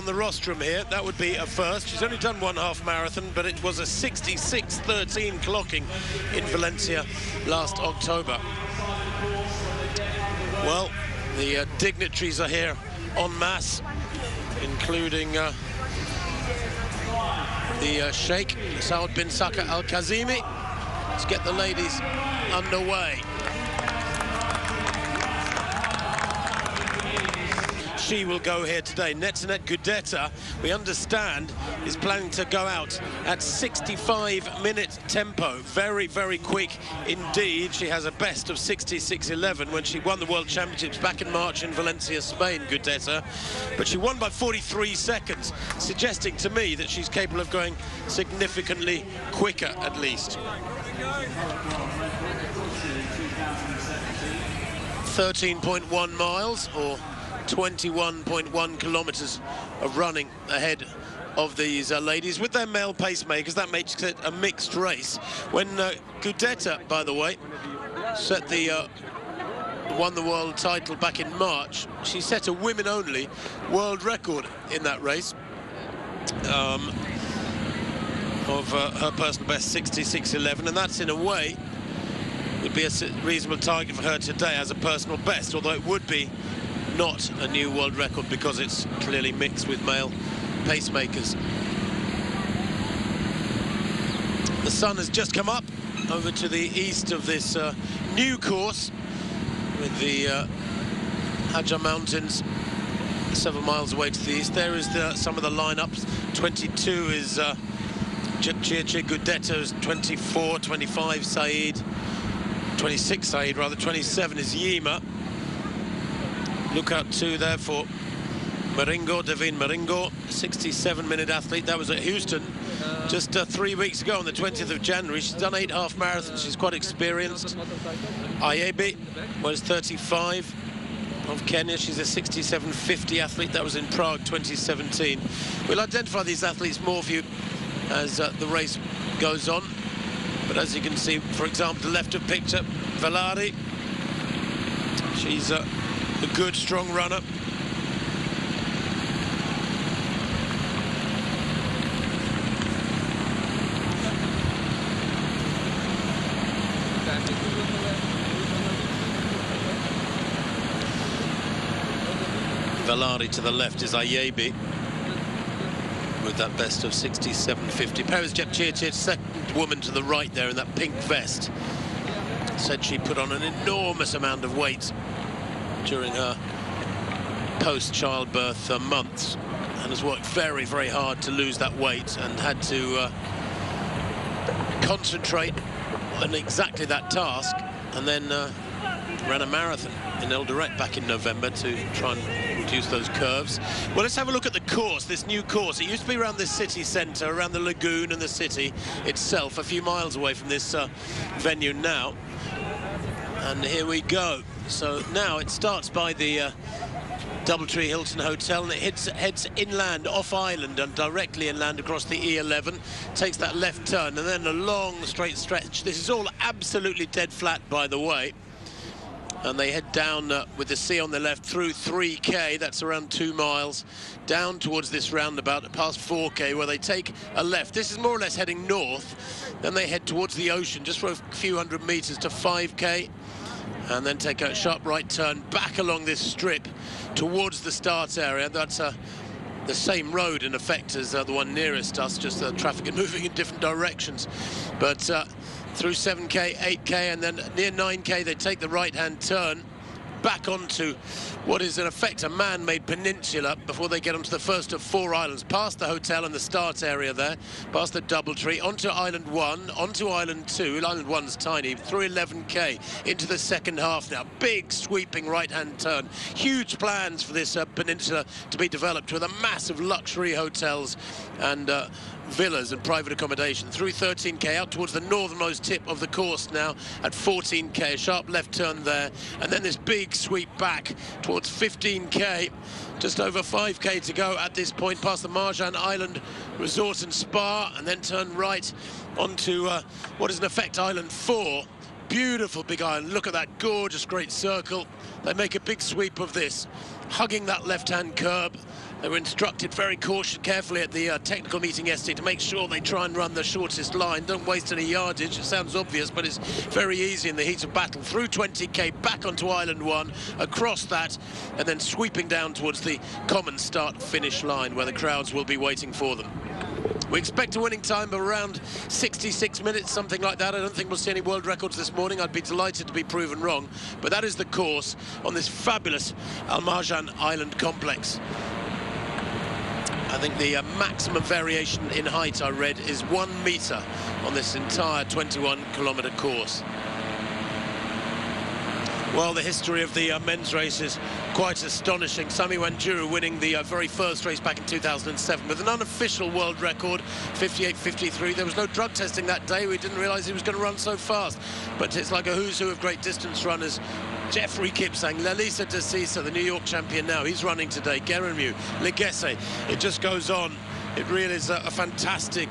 the rostrum here. That would be a first. She's only done one half marathon, but it was a 66:13 clocking in Valencia last October. Well, the dignitaries are here en masse, including the Sheikh Saud bin Saka Al Kazimi. Let's get the ladies underway. She will go here today. Netzanet Gudeta, we understand, is planning to go out at 65-minute tempo. Very, very quick indeed. She has a best of 66:11 when she won the World Championships back in March in Valencia, Spain, Gudeta. But she won by 43 seconds, suggesting to me that she's capable of going significantly quicker, at least. 13.1 miles, or 21.1 kilometers of running ahead of these ladies with their male pacemakers. That makes it a mixed race. When Gudeta, by the way, won the world title back in March, she set a women-only world record in that race of her personal best 66:11, and that's in a way would be a reasonable target for her today as a personal best, although it would be not a new world record because it's clearly mixed with male pacemakers. The sun has just come up over to the east of this new course with the Hajar Mountains several miles away to the east. There is some of the lineups. 22 is Jepchirchir Gudeta's 24, 25 Saeed, 26 Saeed rather, 27 is Yima. Look out too there for Maringo, Devin Maringo, 67-minute athlete. That was at Houston just 3 weeks ago on the 20th of January. She's done 8 half marathons. She's quite experienced. Ayebe was 35 of Kenya. She's a 67.50 athlete. That was in Prague 2017. We'll identify these athletes more for you as the race goes on. But as you can see, for example, the left of picture, Valari. She's a good, strong runner. Valari to the left is Ayebe with that best of 67.50. Paris Jepchirchir, second woman to the right there in that pink vest, said she put on an enormous amount of weight during her post-childbirth months and has worked very, very hard to lose that weight and had to concentrate on exactly that task, and then ran a marathon in Eldoret back in November to try and reduce those curves. Well, let's have a look at the course, this new course. It used to be around this city centre, around the lagoon and the city itself, a few miles away from this venue now. And here we go. So now it starts by the Doubletree Hilton Hotel, and it heads inland, off island, and directly inland across the E11. Takes that left turn, and then a long straight stretch. This is all absolutely dead flat, by the way. And they head down with the sea on the left through 3K, that's around 2 miles, down towards this roundabout past 4K, where they take a left. This is more or less heading north. Then they head towards the ocean just for a few hundred meters to 5K, and then take a sharp right turn back along this strip towards the start area. That's the same road in effect as the one nearest us, just the traffic is moving in different directions. But through 7K, 8K, and then near 9K they take the right-hand turn back onto what is in effect a man-made peninsula before they get onto the first of 4 islands, past the hotel and the start area there, past the Doubletree, onto Island 1, onto Island 2. Island 1's tiny, through 11K, into the second half now. Big sweeping right-hand turn. Huge plans for this peninsula to be developed with a massive luxury hotels and villas and private accommodation. Through 13K, out towards the northernmost tip of the course now at 14K, sharp left turn there, and then this big sweep back towards 15K, just over 5K to go at this point, past the Marjan Island Resort and Spa, and then turn right onto what is in effect Island 4, beautiful big island. Look at that gorgeous great circle. They make a big sweep of this, hugging that left-hand curb. They were instructed very carefully at the technical meeting yesterday to make sure they try and run the shortest line, don't waste any yardage. It sounds obvious, but it's very easy in the heat of battle. Through 20k, back onto Island 1, across that, and then sweeping down towards the common start-finish line where the crowds will be waiting for them. We expect a winning time of around 66 minutes, something like that. I don't think we'll see any world records this morning. I'd be delighted to be proven wrong. But that is the course on this fabulous Al Marjan Island complex. I think the maximum variation in height, I read, is 1 metre on this entire 21-kilometre course. Well, the history of the men's race is quite astonishing. Sami Wanjiru winning the very first race back in 2007 with an unofficial world record, 58.53. There was no drug testing that day. We didn't realise he was going to run so fast. But it's like a who's who of great distance runners. Jeffrey Kipsang, Lalisa de Sisa, the New York champion now, he's running today. Geremu, Legesse, it just goes on. It really is a fantastic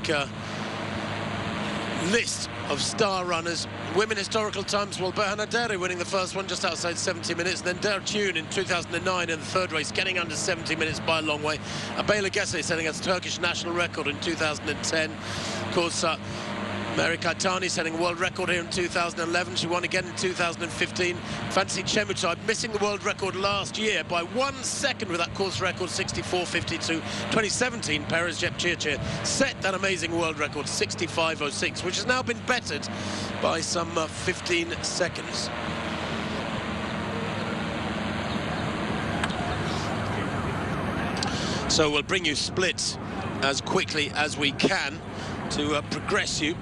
list of star runners. Women historical times, well, Berhana Dere winning the first one just outside 70 minutes, and then Der Tune in 2009 in the third race, getting under 70 minutes by a long way. Abe Legesse setting a Turkish national record in 2010. Of course, Mary Kaitani setting a world record here in 2011. She won again in 2015. Fancy Chemutai missing the world record last year by 1 second with that course record 64.52. 2017, Perez Jepchirchir set that amazing world record 65.06, which has now been bettered by some 15 seconds. So we'll bring you splits as quickly as we can to progress you.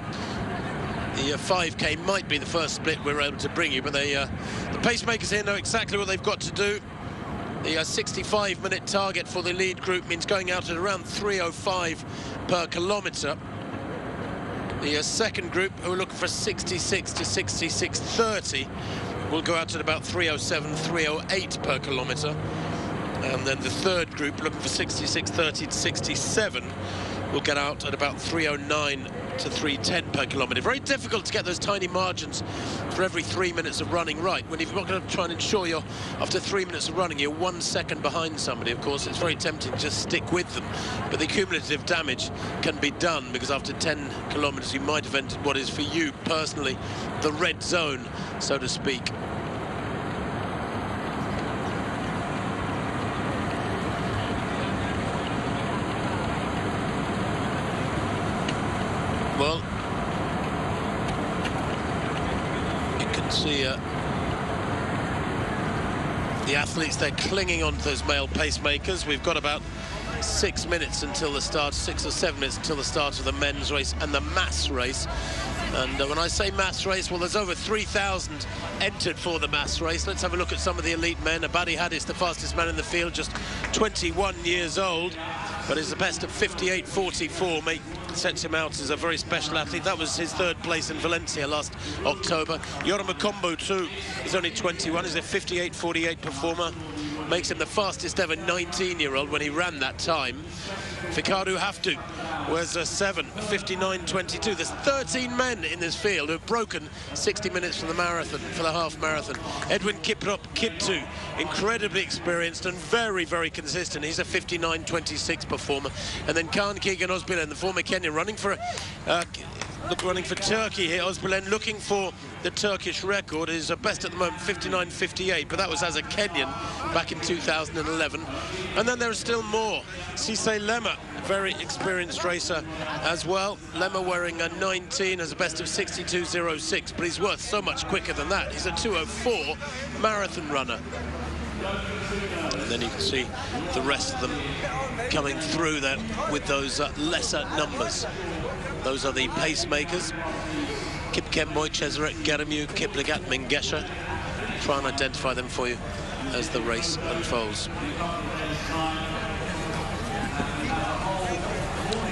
The 5k might be the first split we're able to bring you, but the pacemakers here know exactly what they've got to do. The 65-minute target for the lead group means going out at around 3:05 per kilometre. The second group, who are looking for 66 to 66.30, will go out at about 3:07, 3:08 per kilometre. And then the third group, looking for 66.30 to 67, will get out at about 3:09 to 3:10 per kilometre. Very difficult to get those tiny margins for every 3 minutes of running right. When you've got to try and ensure you're, after 3 minutes of running, you're 1 second behind somebody, of course, it's very tempting to just stick with them. But the cumulative damage can be done, because after 10 kilometres you might have entered what is for you personally the red zone, so to speak. Well, you can see the athletes, they're clinging on to those male pacemakers. We've got about 6 minutes until the start, 6 or 7 minutes until the start of the men's race and the mass race. And when I say mass race, well, there's over 3,000 entered for the mass race. Let's have a look at some of the elite men. Abadi Hadis, the fastest man in the field, just 21 years old, but is the best at 58.44. Sets him out as a very special athlete. That was his third place in Valencia last October. Yoram Akombo too is only 21. He's a 58.48 performer. Makes him the fastest ever 19-year-old when he ran that time. Fikadu Haftu was a 59.22. There's 13 men in this field who have broken 60 minutes for the marathon, for the half marathon. Edwin Kiprop Kiptu, incredibly experienced and very, very consistent. He's a 59.26 performer. And then Khan Keegan Osbilen, the former Kenyan, running for Turkey here. Osbilen looking for the Turkish record. Is best at the moment 59.58, but that was as a Kenyan back in 2011. And then there are still more. Cisse Lema, very experienced racer as well. Lema wearing a 19, has a best of 62.06, but he's worth so much quicker than that. He's a 2:04 marathon runner. And then you can see the rest of them coming through there with those lesser numbers. Those are the pacemakers. Kip Kemboy, Cesarek Geremu, Kiplagat Mengesha. Try and identify them for you as the race unfolds.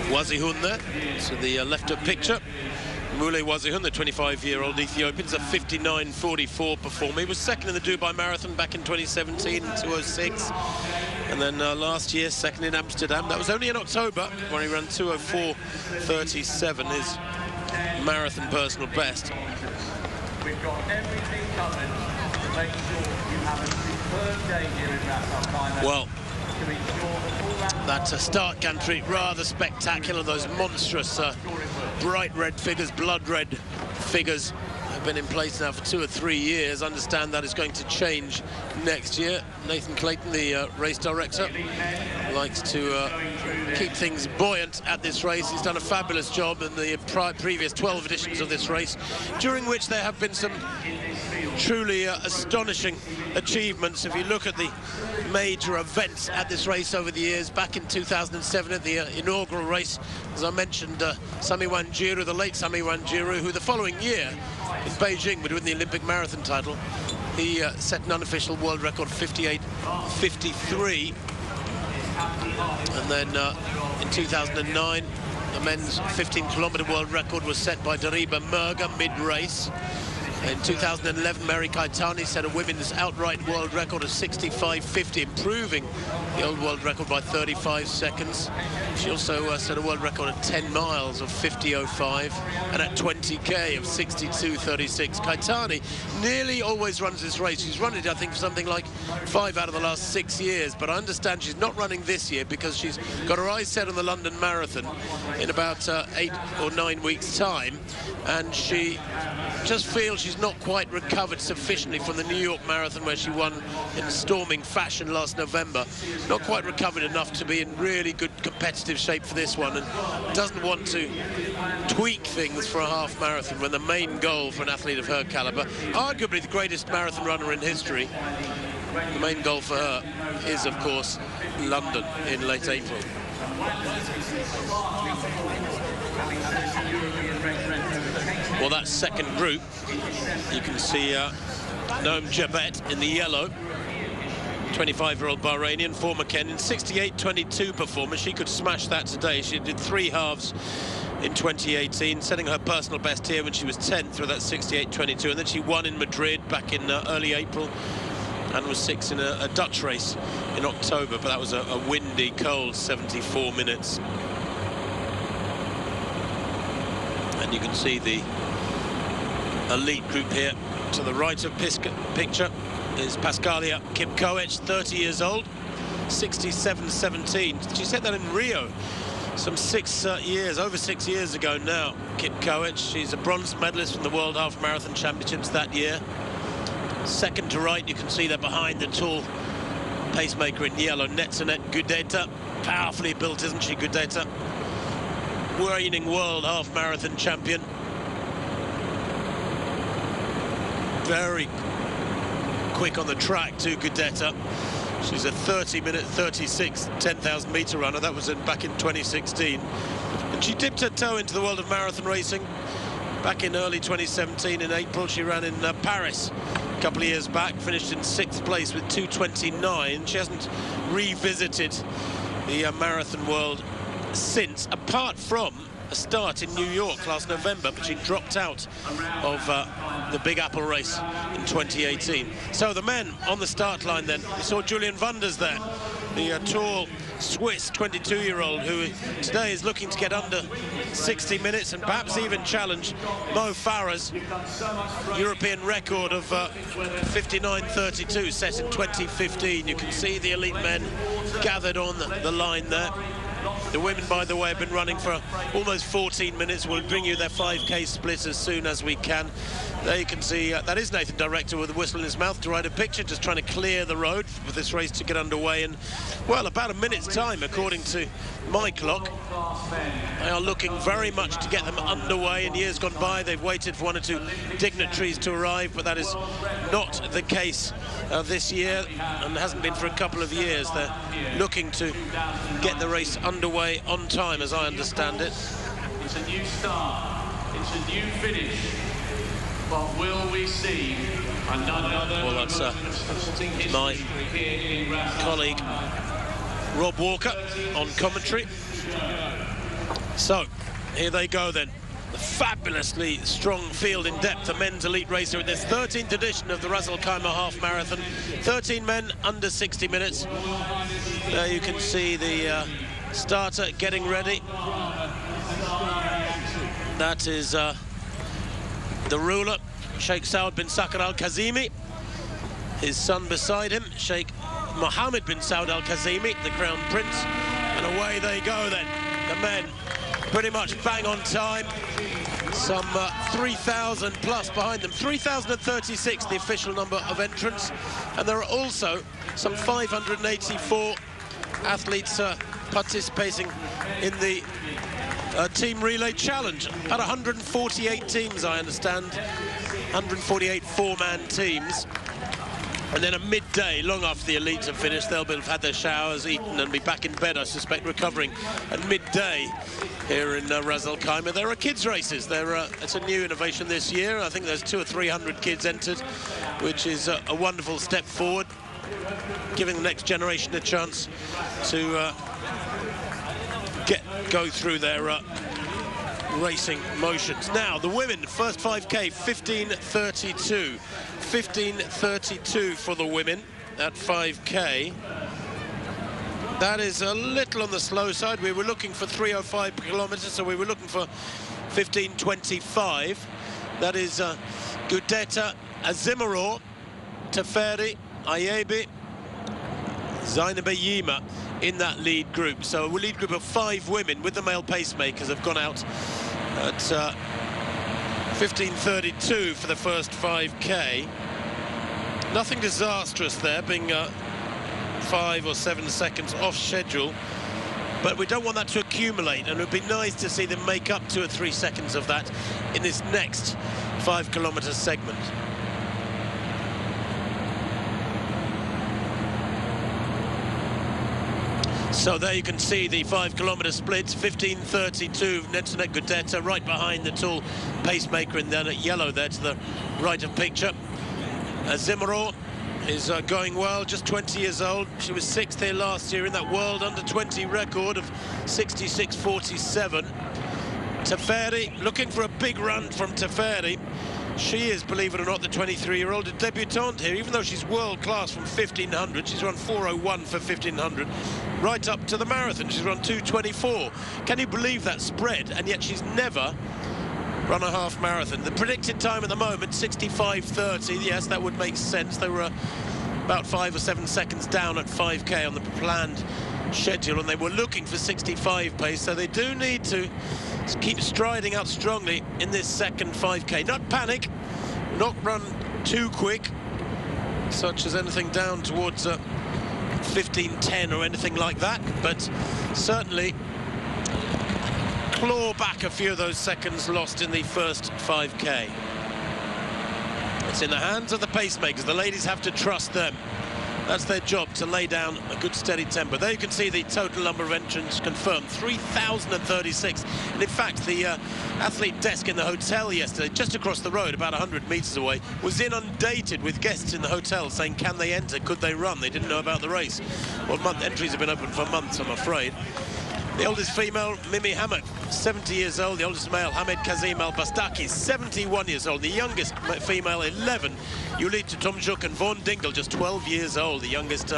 Wazihun there, so the left of picture. Mule Wazihun, the 25-year-old Ethiopian, is a 59.44 performer. He was second in the Dubai Marathon back in 2017, 2:06. And then last year, second in Amsterdam. That was only in October, when he ran 2:04.37, his marathon personal best. We've got everything covered to make sure you have a superb day here in Rak Half Marathon. Well, that start gantry, rather spectacular. Those monstrous bright red figures, blood red figures, have been in place now for 2 or 3 years. Understand that is going to change next year. Nathan Clayton, the race director, likes to keep things buoyant at this race. He's done a fabulous job in the previous 12 editions of this race, during which there have been some truly astonishing achievements. If you look at the major events at this race over the years, back in 2007 at the inaugural race, as I mentioned, Sami Wanjiru, the late Sami Wanjiru, who the following year in Beijing would win the Olympic marathon title. He set an unofficial world record of 58:53, and then in 2009 the men's 15-kilometer world record was set by Dariba Merga mid-race. In 2011, Mary Kaitani set a women's outright world record of 65:50, improving the old world record by 35 seconds. She also set a world record at 10 miles of 50:05 and at 20k of 62:36. Kaitani nearly always runs this race. She's run it, I think, for something like 5 out of the last 6 years, but I understand she's not running this year because she's got her eyes set on the London Marathon in about 8 or 9 weeks' time, and she just feels she's not quite recovered sufficiently from the New York Marathon, where she won in storming fashion last November. Not quite recovered enough to be in really good competitive shape for this one, and doesn't want to tweak things for a half marathon when the main goal for an athlete of her caliber, arguably the greatest marathon runner in history, the main goal for her is, of course, London in late April. Well, that second group, you can see Noam Jabet in the yellow, 25-year-old Bahrainian, former Kenyan, 68:22 performance. She could smash that today. She did 3 halves in 2018, setting her personal best here when she was 10th through that 68:22, and then she won in Madrid back in early April and was 6th in a Dutch race in October, but that was a windy, cold 74 minutes. And you can see the elite group here. To the right of picture is Pascalia Kipkoech, 30 years old, 67:17. She set that in Rio some over 6 years ago now. Kipkoech, she's a bronze medalist from the World Half Marathon Championships that year. Second to right, you can see there behind the tall pacemaker in yellow, Netzanet Gudeta. Powerfully built, isn't she, Gudeta? Reigning World Half Marathon champion. Very quick on the track too, Gudeta. She's a 30-minute 36 10,000 meter runner. That was back in 2016, and she dipped her toe into the world of marathon racing back in early 2017. In April, she ran in Paris a couple of years back, finished in 6th place with 2:29. She hasn't revisited the marathon world since, apart from a start in New York last November, but she dropped out of the Big Apple race in 2018. So the men on the start line then, we saw Julian Wanders there, the tall Swiss 22-year-old who today is looking to get under 60 minutes and perhaps even challenge Mo Farah's European record of 59:32 set in 2015. You can see the elite men gathered on the line there. The women, by the way, have been running for almost 14 minutes. We'll bring you their 5K split as soon as we can. There you can see, that is Nathan Director with a whistle in his mouth to write a picture, just trying to clear the road for this race to get underway in, well, about a minute's time, according to my clock. They are looking very much to get them underway. In years gone by, they've waited for 1 or 2 dignitaries to arrive, but that is not the case this year, and hasn't been for a couple of years. They're looking to get the race underway on time, as I understand it. It's a new start, it's a new finish, but will we see another? Well, that's my colleague Rob Walker on commentary. So here they go then. The fabulously strong field in depth, the men's elite racer at this 13th edition of the Ras Al Khaimah Half Marathon. 13 men under 60 minutes. There you can see the starter getting ready. That is the ruler. Sheikh Saud bin Sakr al-Kazimi, his son beside him, Sheikh Mohammed bin Saud al-Kazimi, the Crown Prince. And away they go then, the men pretty much bang on time. Some 3,000 plus behind them, 3,036 the official number of entrants, and there are also some 584 athletes participating in the team relay challenge. About 148 teams, I understand, 148 four-man teams. And then at midday, long after the elites have finished, they'll have had their showers, eaten, and be back in bed, I suspect, recovering at midday here in Ras Al Khaimah. There are kids' races. It's a new innovation this year. I think there's 200 or 300 kids entered, which is a wonderful step forward, giving the next generation a chance to go through their racing motions. Now, the women, first 5K, 15:32. 15:32 for the women at 5K. That is a little on the slow side. We were looking for 3:05 per kilometre, so we were looking for 15:25. That is Gudeta, Azimaro, Teferi, Ayebi, Zainab Yima in that lead group. So a lead group of 5 women with the male pacemakers have gone out at 15:32 for the first 5K. Nothing disastrous there, being 5 or 7 seconds off schedule, but we don't want that to accumulate, and it would be nice to see them make up 2 or 3 seconds of that in this next 5-kilometre segment. So there you can see the 5-kilometre splits. 15:32, Netsunet Gudeta right behind the tall pacemaker in the yellow there to the right of picture. Azimaro is going well, just 20 years old. She was 6th here last year in that world under-20 record of 66:47. Teferi, looking for a big run from Teferi. She is, believe it or not, the 23-year-old debutante here, even though she's world-class from 1500. She's run 4:01 for 1500, right up to the marathon. She's run 2:24. Can you believe that spread? And yet she's never run a half marathon. The predicted time at the moment, 65:30. Yes, that would make sense. They were about 5 or 7 seconds down at 5K on the planned schedule, and they were looking for 65 pace, so they do need to keep striding out strongly in this second 5K. Not panic, not run too quick, such as anything down towards 15:10 or anything like that, but certainly claw back a few of those seconds lost in the first 5K. It's in the hands of the pacemakers. The ladies have to trust them. That's their job, to lay down a good steady tempo. There you can see the total number of entrants confirmed, 3,036. And in fact, the athlete desk in the hotel yesterday, just across the road, about 100 metres away, was inundated with guests in the hotel saying, can they enter, could they run? They didn't know about the race. Well, entries have been open for months, I'm afraid. The oldest female, Mimi Hamad, 70 years old. The oldest male, Hamed Kazim Al-Bastaki, 71 years old. The youngest female, 11, Yulita Tomjuk, and Vaughan Dingle, just 12 years old, the youngest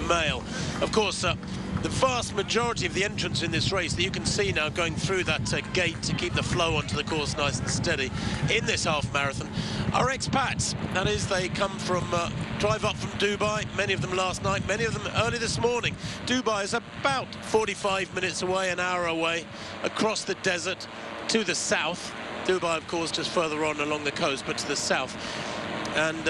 male. Of course, the vast majority of the entrants in this race that you can see now going through that gate to keep the flow onto the course nice and steady in this half marathon are expats. That is, they come from drive up from Dubai, many of them last night, many of them early this morning. Dubai is about 45 minutes away, an hour away, across the desert to the south. Dubai, of course, just further on along the coast, but to the south. And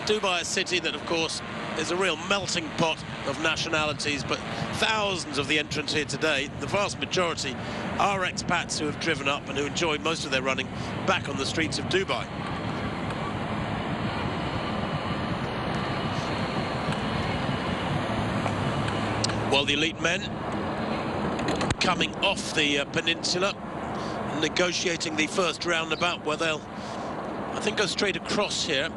Dubai, a city that, of course, is a real melting pot of nationalities, but thousands of the entrants here today, the vast majority, are expats who have driven up and who enjoy most of their running back on the streets of Dubai. Well, the elite men coming off the peninsula, negotiating the first roundabout where they'll, I think, go straight across here.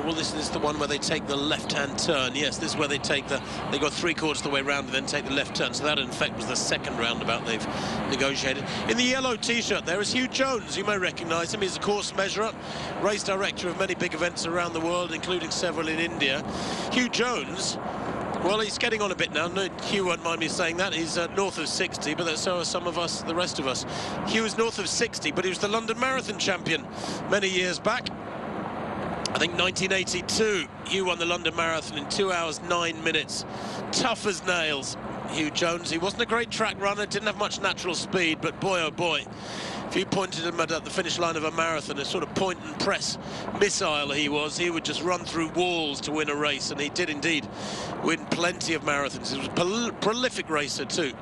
Well, this is the one where they take the left-hand turn. Yes, this is where they take they go 3/4 of the way round and then take the left turn. So that, in fact, was the second roundabout they've negotiated. In the yellow T-shirt there is Hugh Jones. You may recognise him. He's a course measurer, race director of many big events around the world, including several in India. Hugh Jones, well, he's getting on a bit now. No, Hugh won't mind me saying that. He's north of 60, but so are some of us, the rest of us. Hugh is north of 60, but he was the London Marathon champion many years back. think 1982, Hugh won the London Marathon in 2 hours 9 minutes. Tough as nails, Hugh Jones. He wasn't a great track runner, didn't have much natural speed, but boy oh boy, if you pointed him at the finish line of a marathon, a sort of point and press missile he was, he would just run through walls to win a race, and he did indeed win plenty of marathons. He was a prolific racer too.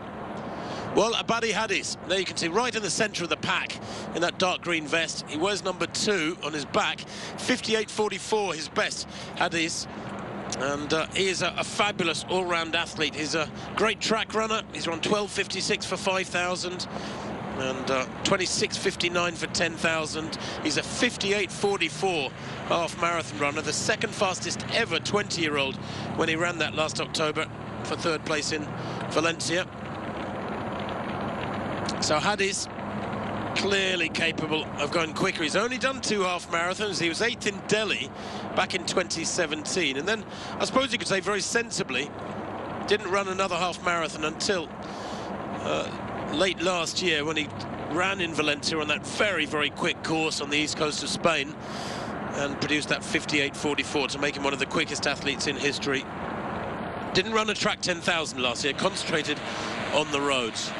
Well, Abadi Hadis, there you can see right in the centre of the pack in that dark green vest. He wears number 2 on his back, 58.44 his best, Hadis. And he is a fabulous all-round athlete. He's a great track runner. He's run 12.56 for 5,000 and 26.59 for 10,000. He's a 58.44 half marathon runner, the second fastest ever 20-year-old when he ran that last October for 3rd place in Valencia. So Hadis clearly capable of going quicker. He's only done 2 half marathons. He was 8th in Delhi back in 2017, and then I suppose you could say very sensibly didn't run another half marathon until late last year, when he ran in Valencia on that very, very quick course on the east coast of Spain and produced that 58.44 to make him one of the quickest athletes in history. Didn't run a track 10,000 last year, concentrated on the roads.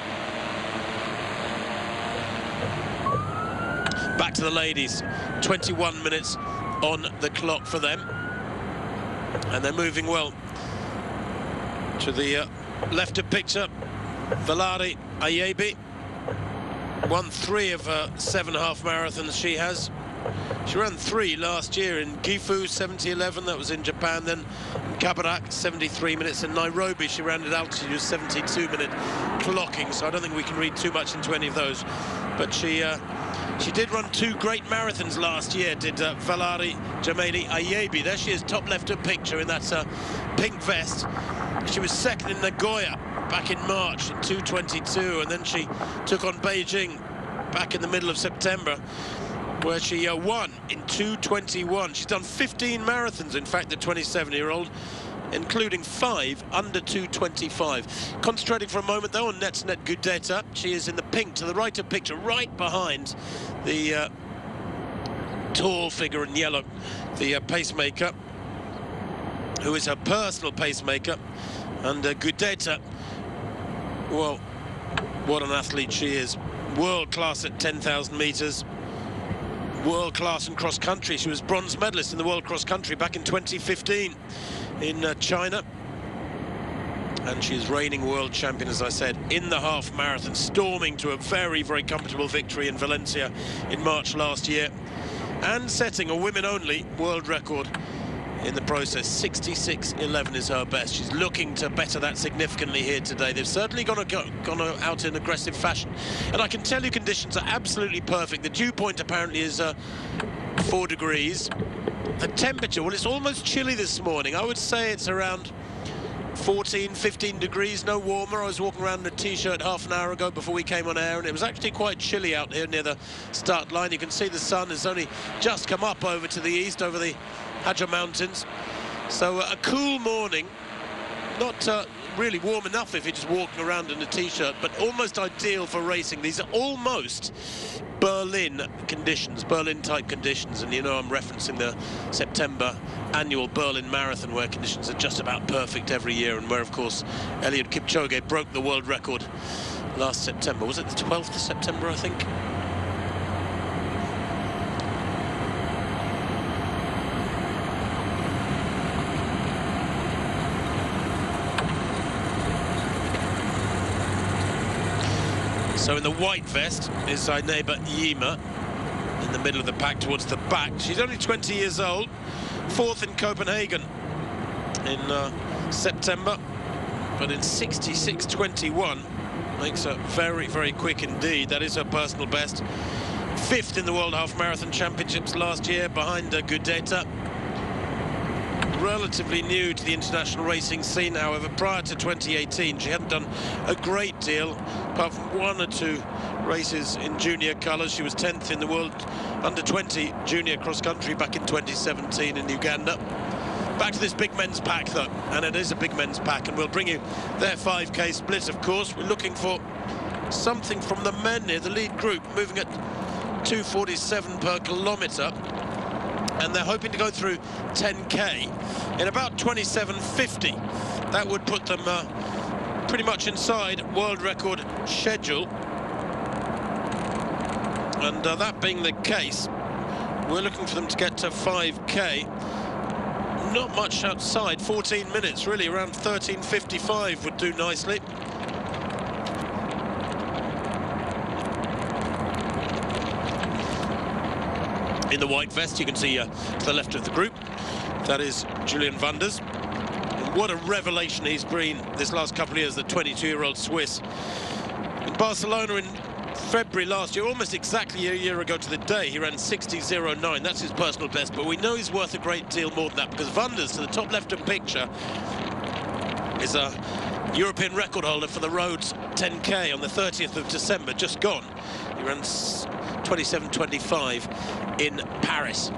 Back to the ladies, 21 minutes on the clock for them, and they're moving well. To the left of picture, Valari Ayebi won 3 of her 7 half marathons she has. She ran 3 last year in Gifu, 70.11, that was in Japan, then in Kabarak, 73 minutes, in Nairobi she ran at altitude 72-minute clocking, so I don't think we can read too much into any of those. But she did run 2 great marathons last year, did Valari Jameli Ayebi. There she is, top left of picture in that pink vest. She was 2nd in Nagoya back in March in 2:22, and then she took on Beijing back in the middle of September, where she won in 2:21. She's done 15 marathons, in fact, the 27-year-old, including 5 under 2:25. Concentrating for a moment, though, on Netsnet Gudeta. She is in the pink to the right of picture, right behind the tall figure in yellow, the pacemaker, who is her personal pacemaker. And Gudeta, well, what an athlete she is. World-class at 10,000 metres. World-class in cross-country. She was bronze medalist in the World Cross Country back in 2015 in China. And she is reigning world champion, as I said, in the half marathon, storming to a very, very comfortable victory in Valencia in March last year, and setting a women-only world record in the process. 66.11 is her best. She's looking to better that significantly here today. They've certainly gone out in aggressive fashion, and I can tell you conditions are absolutely perfect. The dew point apparently is 4 degrees. The temperature, well, it's almost chilly this morning. I would say it's around 14, 15 degrees, no warmer. I was walking around in a t-shirt half an hour ago before we came on air, and it was actually quite chilly out here near the start line. You can see the sun has only just come up over to the east, over the Hajar Mountains. So a cool morning, not really warm enough if you're just walking around in a t-shirt, but almost ideal for racing. These are almost Berlin conditions, Berlin-type conditions, and you know I'm referencing the September annual Berlin Marathon, where conditions are just about perfect every year, and where, of course, Eliud Kipchoge broke the world record last September. Was it the 12th of September, I think? So in the white vest is Zainaba Yima in the middle of the pack towards the back. She's only 20 years old, 4th in Copenhagen in September, but in 66.21 makes her very, very quick indeed. That is her personal best. 5th in the World Half Marathon Championships last year, behind Gudeta. Relatively new to the international racing scene, however. Prior to 2018, she hadn't done a great deal, apart from 1 or 2 races in junior colours. She was 10th in the world under-20 junior cross-country back in 2017 in Uganda. Back to this big men's pack, though, and it is a big men's pack, and we'll bring you their 5K split, of course. We're looking for something from the men here, the lead group, moving at 2:47 per kilometre. and they're hoping to go through 10K in about 27:50. That would put them pretty much inside world record schedule. And that being the case, we're looking for them to get to 5K. Not much outside, 14 minutes, really, around 13:55 would do nicely. In the white vest, you can see to the left of the group, that is Julian Wanders. What a revelation he's been this last couple of years, the 22-year-old Swiss. In Barcelona in February last year, almost exactly a year ago to the day, he ran 60.09. That's his personal best, but we know he's worth a great deal more than that, because Wanders, to the top left-hand picture, is a European record holder for the roads 10K on the 30th of December, just gone. He ran 27:25 in Paris.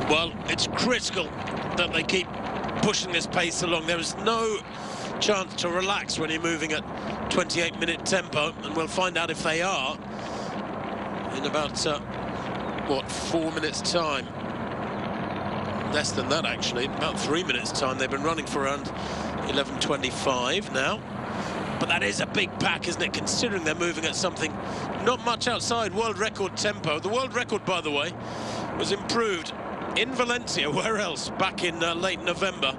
Well, it's critical that they keep pushing this pace along. There is no chance to relax when you're moving at 28-minute tempo, and we'll find out if they are in about, what, 4 minutes' time. Less than that, actually, about 3 minutes' time. They've been running for around 11:25 now. But that is a big pack, isn't it, considering they're moving at something not much outside world record tempo. The world record, by the way, was improved in Valencia, where else, back in late November,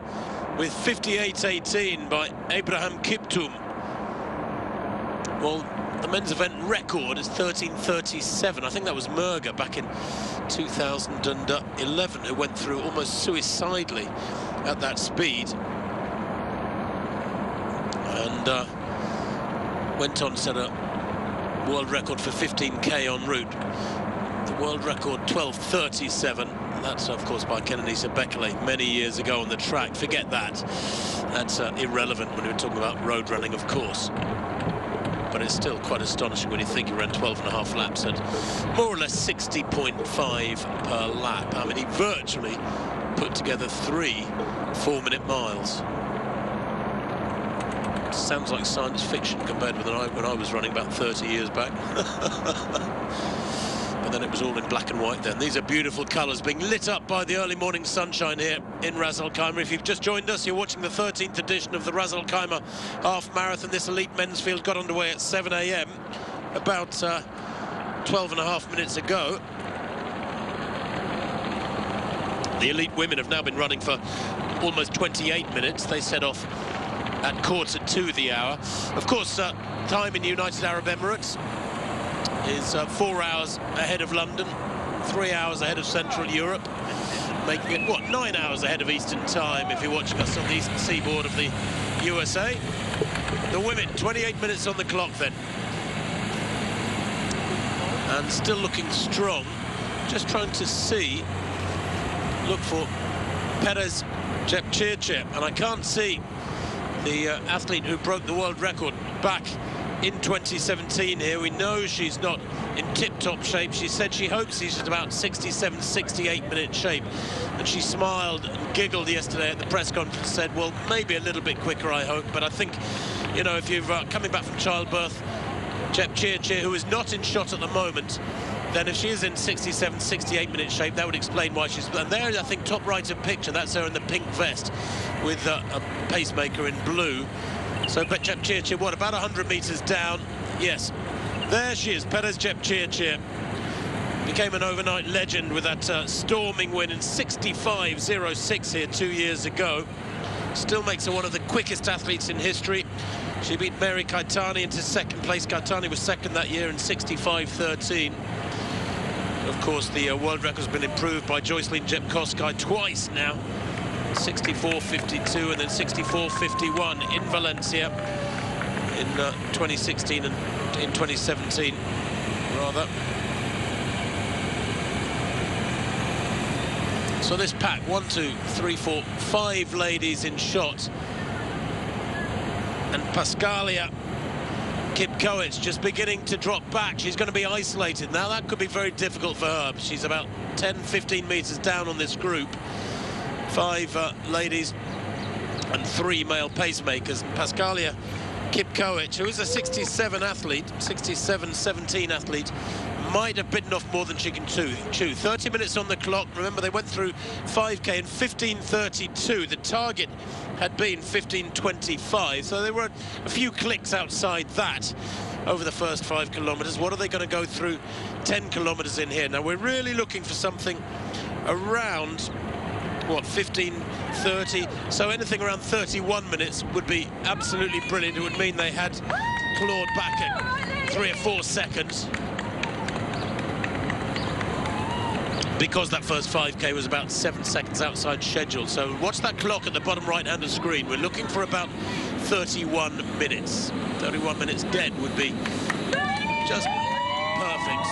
with 58:18 by Abraham Kiptum. Well, the men's event record is 13:37. I think that was Merger back in 2011, who went through almost suicidally at that speed. And went on to set a world record for 15K en route. The world record 12:37. That's, of course, by Kenenisa Bekele many years ago on the track. Forget that. That's irrelevant when we're talking about road running, of course. But it's still quite astonishing when you think he ran 12.5 laps at more or less 60.5 per lap. I mean, he virtually put together 3 4-minute miles. Sounds like science fiction compared with when I was running about 30 years back. But then it was all in black and white then. These are beautiful colours being lit up by the early morning sunshine here in Ras Al Khaimah. If you've just joined us, you're watching the 13th edition of the Ras Al Khaimah Half Marathon. This elite men's field got underway at 7 a.m. about 12.5 minutes ago. The elite women have now been running for almost 28 minutes. They set off at 1:45 the hour. Of course, time in United Arab Emirates is 4 hours ahead of London, 3 hours ahead of Central Europe, making it, what, 9 hours ahead of Eastern Time if you're watching us on the eastern seaboard of the USA. The women, 28 minutes on the clock then. And still looking strong. Just trying to see, look for Perez Jepchirchir, and I can't see the athlete who broke the world record back in 2017 here. We know she's not in tip-top shape. She said she hopes she's at about 67, 68-minute shape. And she smiled and giggled yesterday at the press conference, said, well, maybe a little bit quicker, I hope. But I think, you know, if you're coming back from childbirth, Jepchirchir, who is not in shot at the moment, then if she is in 67, 68-minute shape, that would explain why she's... And there, I think, top right-hand picture, that's her in the pink vest with a pacemaker in blue. So Jepchirchir, what, about 100 metres down? Yes, there she is, Perez Jepchirchir. Became an overnight legend with that storming win in 65.06 here 2 years ago. Still makes her one of the quickest athletes in history. She beat Mary Kaitani into second place. Kaitani was second that year in 65.13. Of course, the world record has been improved by Joycelyn Jepkosgei twice now. 64.52 and then 64.51 in Valencia in 2016 and in 2017 rather. So this pack, 1, 2, 3, 4, 5 ladies in shot, and Pascalia Kipkoech just beginning to drop back. She's going to be isolated now. That could be very difficult for her. She's about 10, 15 meters down on this group. 5 ladies and 3 male pacemakers. And Pascalia Kipkoech, who is a 67 athlete, 67-17 athlete, might have bitten off more than she can chew. 30 minutes on the clock. Remember, they went through 5K in 15:32. The target had been 15:25, so they were a few clicks outside that over the first 5 kilometers. What are they going to go through 10 kilometers in here? Now, we're really looking for something around, what, 15:30? So anything around 31 minutes would be absolutely brilliant. It would mean they had clawed back at 3 or 4 seconds, because that first 5K was about 7 seconds outside schedule. So watch that clock at the bottom right-hand of the screen. We're looking for about 31 minutes. 31 minutes dead would be just perfect.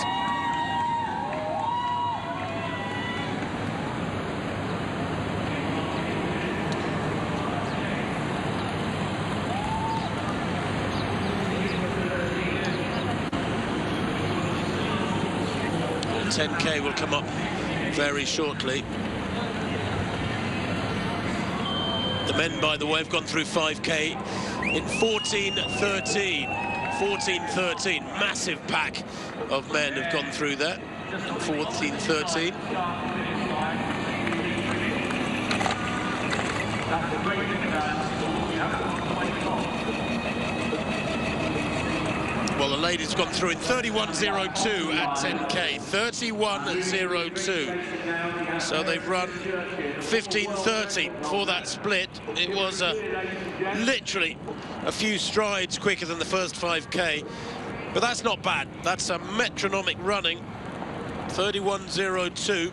Well, 10K will come up very shortly. The men, by the way, have gone through 5K in 14:13. 14:13. Massive pack of men have gone through that in 14:13. Well, the ladies have gone through in 31:02 at 10K. 31:02. So they've run 15:30 for that split. It was literally a few strides quicker than the first 5K, but that's not bad. That's a metronomic running. 31:02.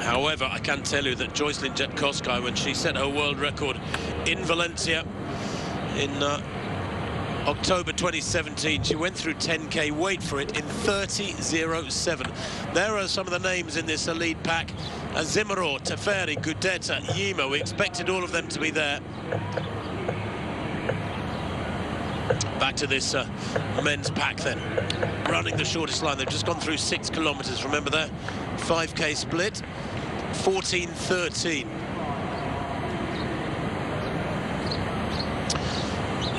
However, I can tell you that Joycelyn Jetkowski, when she set her world record in Valencia in October 2017, she went through 10K, wait for it, in 30:07. There are some of the names in this elite pack: Azimaro, Teferi, Gudeta, Yima. We expected all of them to be there. Back to this men's pack then, running the shortest line. They've just gone through 6 kilometers. Remember that 5K split, 14:13.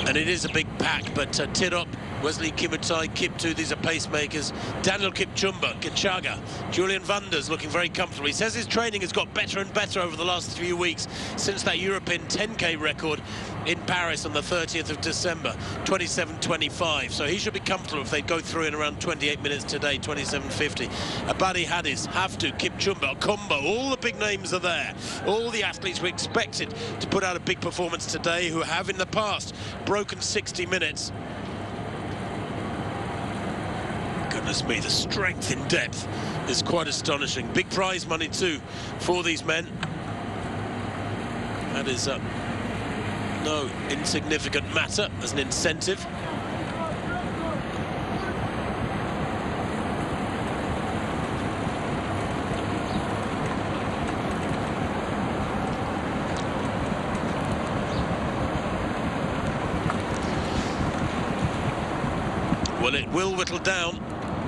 And it is a big pack, but Tirop, Wesley Kimutai, Kiptu, these are pacemakers. Daniel Kipchumba, Kichaga, Julian Vanders looking very comfortable. He says his training has got better and better over the last few weeks since that European 10K record in Paris on the 30th of December, 27:25. So he should be comfortable if they go through in around 28 minutes today, 27:50. Abadi Hadis, Haftu, Kipchumba, Combo, all the big names are there. All the athletes we expected to put out a big performance today, who have in the past broken 60 minutes. Goodness me, the strength in depth is quite astonishing. Big prize money too for these men. That is no insignificant matter as an incentive. Well, it will whittle down.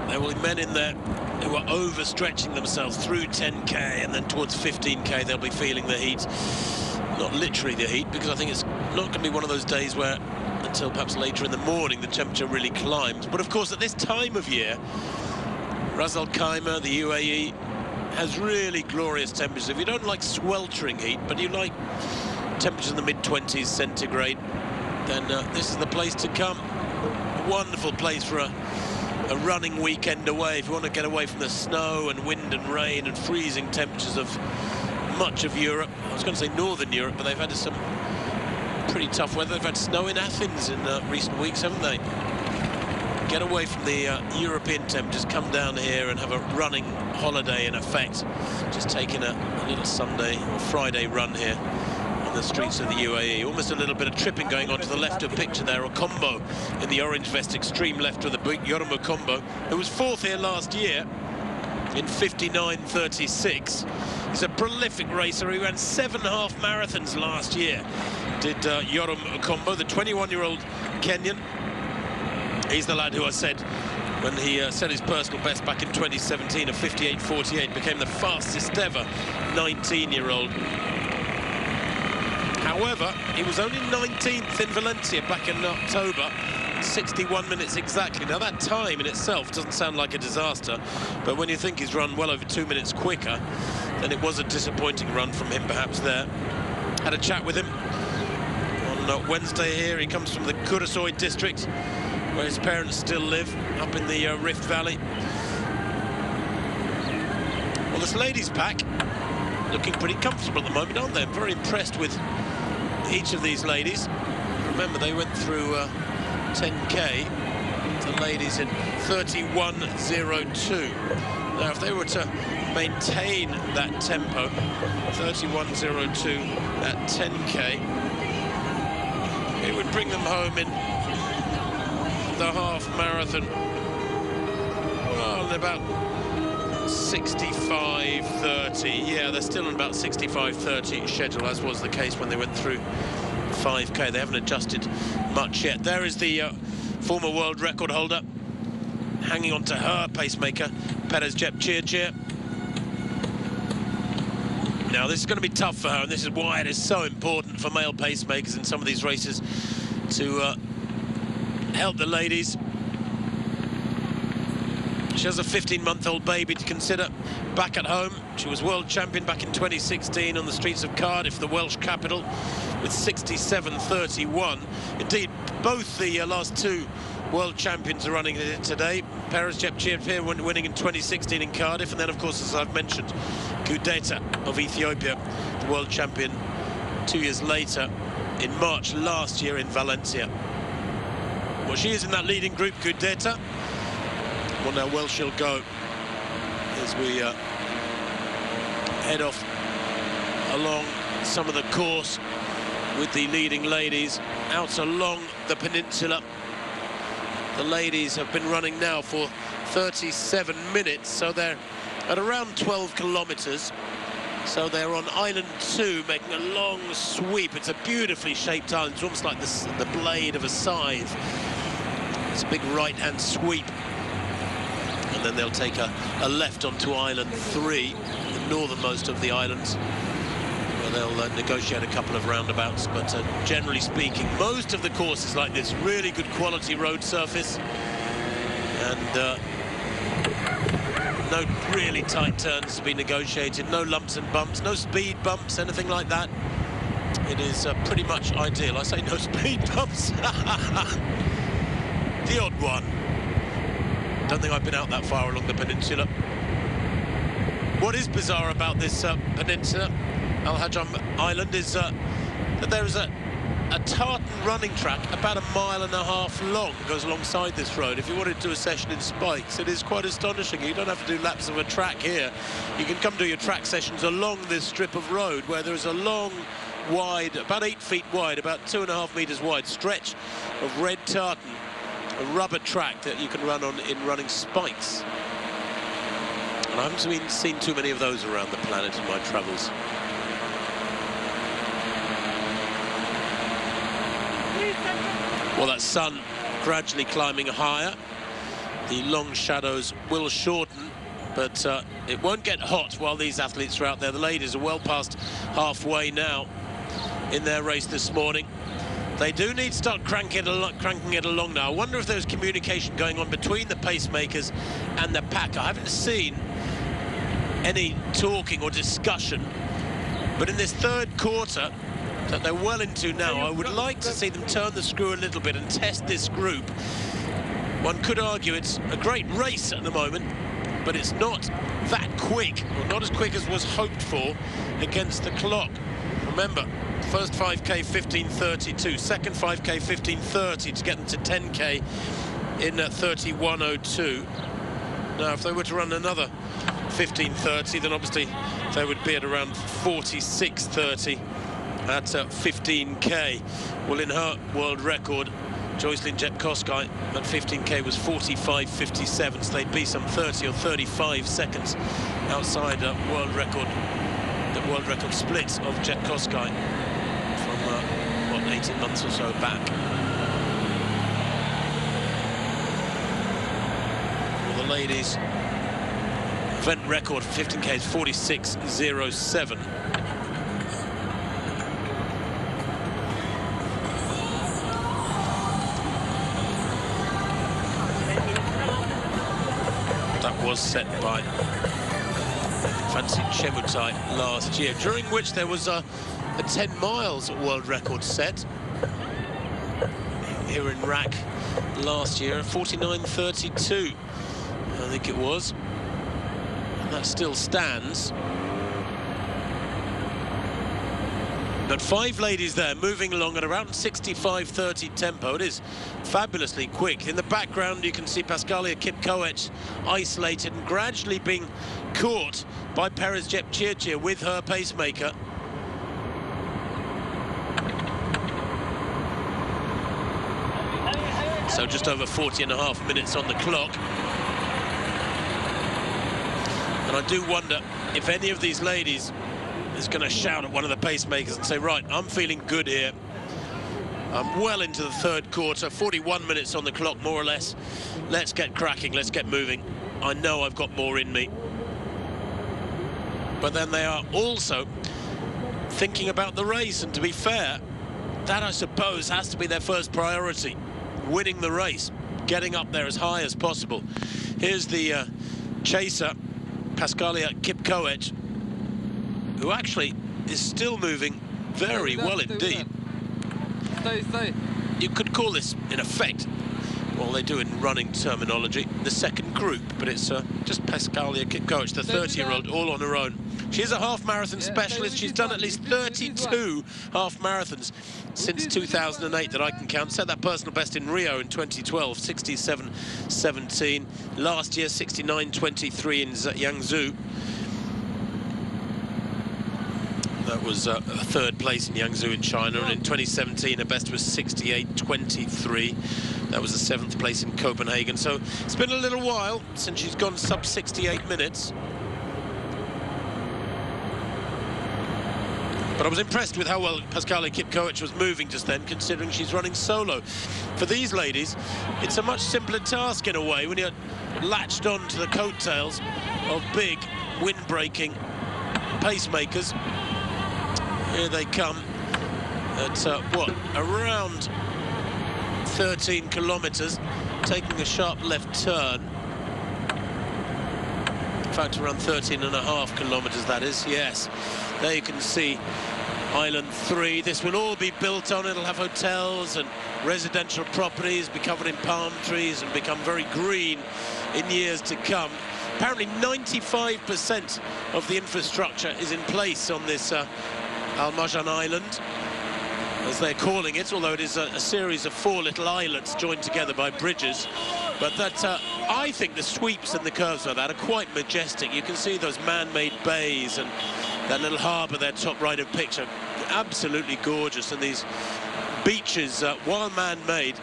There will be men in there who are overstretching themselves through 10K, and then towards 15K they'll be feeling the heat. Not literally the heat, because I think it's not going to be one of those days where, until perhaps later in the morning, the temperature really climbs. But of course, at this time of year, Ras Al Khaimah, the UAE, has really glorious temperatures. If you don't like sweltering heat, but you like temperatures in the mid-20s centigrade, then this is the place to come. A wonderful place for a running weekend away, if you want to get away from the snow and wind and rain and freezing temperatures of much of Europe. I was going to say Northern Europe, but they've had some pretty tough weather. They've had snow in Athens in recent weeks, haven't they? Get away from the European temperatures, come down here and have a running holiday in effect. Just taking a little Sunday or Friday run here on the streets of the UAE. Almost a little bit of tripping going on to the left of picture there. Okombo in the orange vest, extreme left of the big Yoram Okombo, who was 4th here last year in 59:36. He's a prolific racer. He ran 7 half marathons last year, did Yoram Okombo, the 21-year-old Kenyan. He's the lad who I said, when he set his personal best back in 2017 of 58:48, became the fastest ever 19-year-old However, he was only 19th in Valencia back in October, 61 minutes exactly. Now, that time in itself doesn't sound like a disaster, but when you think he's run well over 2 minutes quicker, then it was a disappointing run from him perhaps there. Had a chat with him on Wednesday here. He comes from the Curaçao district, where his parents still live, up in the Rift Valley. Well, this ladies' pack looking pretty comfortable at the moment, aren't they? I'm very impressed with each of these ladies. Remember, they went through 10K, the ladies in 31:02. Now, if they were to maintain that tempo, 31:02 at 10K, it would bring them home in the half marathon, well, in about 65:30. Yeah, they're still in about 65:30 schedule, as was the case when they went through 5K. They haven't adjusted much yet. There is the former world record holder hanging on to her pacemaker, Perez Jepchirchir. Now, this is going to be tough for her, and this is why it is so important for male pacemakers in some of these races to help the ladies. She has a 15-month-old baby to consider back at home. She was world champion back in 2016 on the streets of Cardiff, the Welsh capital, with 67:31. Indeed, both the last two world champions are running it today. Perez Jepchirchir winning in 2016 in Cardiff, and then, of course, as I've mentioned, Gudeta of Ethiopia, the world champion 2 years later in March last year in Valencia. Well, she is in that leading group, Gudeta. Well, now, well, she'll go as we head off along some of the course with the leading ladies out along the peninsula. The ladies have been running now for 37 minutes, so they're at around 12 kilometers. So they're on Island 2, making a long sweep. It's a beautifully shaped island. It's almost like the blade of a scythe. It's a big right-hand sweep. And then they'll take a left onto Island 3, the northernmost of the islands, where they'll negotiate a couple of roundabouts. But generally speaking, most of the course is like this, really good quality road surface. And no really tight turns to be negotiated, no lumps and bumps, no speed bumps, anything like that. It is pretty much ideal. I say no speed bumps. The odd one. Don't think I've been out that far along the peninsula. What is bizarre about this peninsula, Al Hajam Island, is that there is a tartan running track about 1.5 miles long, goes alongside this road. If you wanted to do a session in spikes, it is quite astonishing. You don't have to do laps of a track here. You can come do your track sessions along this strip of road, where there is a long, wide, about 8 feet wide, about 2.5 meters wide stretch of red tartan, a rubber track that you can run on in running spikes. And I haven't seen too many of those around the planet in my travels. Well, that sun gradually climbing higher. The long shadows will shorten, but it won't get hot while these athletes are out there. The ladies are well past halfway now in their race this morning. They do need to start cranking it along now. I wonder if there's communication going on between the pacemakers and the pack. I haven't seen any talking or discussion, but in this third quarter that they're well into now, I would like to see them turn the screw a little bit and test this group. One could argue it's a great race at the moment, but it's not that quick, or not as quick as was hoped for against the clock. Remember, first 5K 15:32, second 5K 15:30 to get them to 10K in 31:02. Now, if they were to run another 15:30, then obviously they would be at around 46:30 at 15K. Well, in her world record, Joycelyn Jepkosgei at 15K was 45:57, so they'd be some 30 or 35 seconds outside world record, the world record split of Jepkosgei from, what, 18 months or so back. Well, the ladies' event record for 15K is 46:07. was set by Fancy Chemutai last year, during which there was a 10 miles world record set here in Rak last year, 49:32, I think it was, and that still stands. But 5 ladies there moving along at around 65:30 tempo. It is fabulously quick. In the background you can see Pascalia Kipkoech isolated and gradually being caught by Perez Jepchirchir with her pacemaker. So just over 40.5 minutes on the clock. And I do wonder if any of these ladies is going to shout at one of the pacemakers and say, right, I'm feeling good here. I'm well into the third quarter, 41 minutes on the clock, more or less. Let's get cracking, let's get moving. I know I've got more in me. But then they are also thinking about the race, and to be fair, that I suppose has to be their first priority. Winning the race, getting up there as high as possible. Here's the chaser, Pascalia Kipkoech, who actually is still moving very well indeed. Stay. You could call this, in effect, well, they do in running terminology, the second group, but it's just Pascalia Kipkoech, the 30-year-old, all on her own. She's a half marathon specialist. She's done at least 32 half marathons since 2008 that I can count. Set that personal best in Rio in 2012, 67:17. Last year, 69:23 in Yangzhou. That was third place in Yangzhou in China, and in 2017 her best was 68:23. That was the 7th place in Copenhagen. So it's been a little while since she's gone sub 68 minutes. But I was impressed with how well Pascalia Kipkoech was moving just then, considering she's running solo. For these ladies, it's a much simpler task in a way when you're latched on to the coattails of big, wind-breaking pacemakers. Here they come at, what, around 13 kilometres, taking a sharp left turn. In fact, around 13.5 kilometres, that is, yes. There you can see Island 3. This will all be built on. It'll have hotels and residential properties, be covered in palm trees and become very green in years to come. Apparently 95% of the infrastructure is in place on this Al Marjan Island, as they're calling it, although it is a series of 4 little islets joined together by bridges. But that, I think the sweeps and the curves like that are quite majestic. You can see those man-made bays and that little harbour there, top right of picture, absolutely gorgeous. And these beaches, while man-made,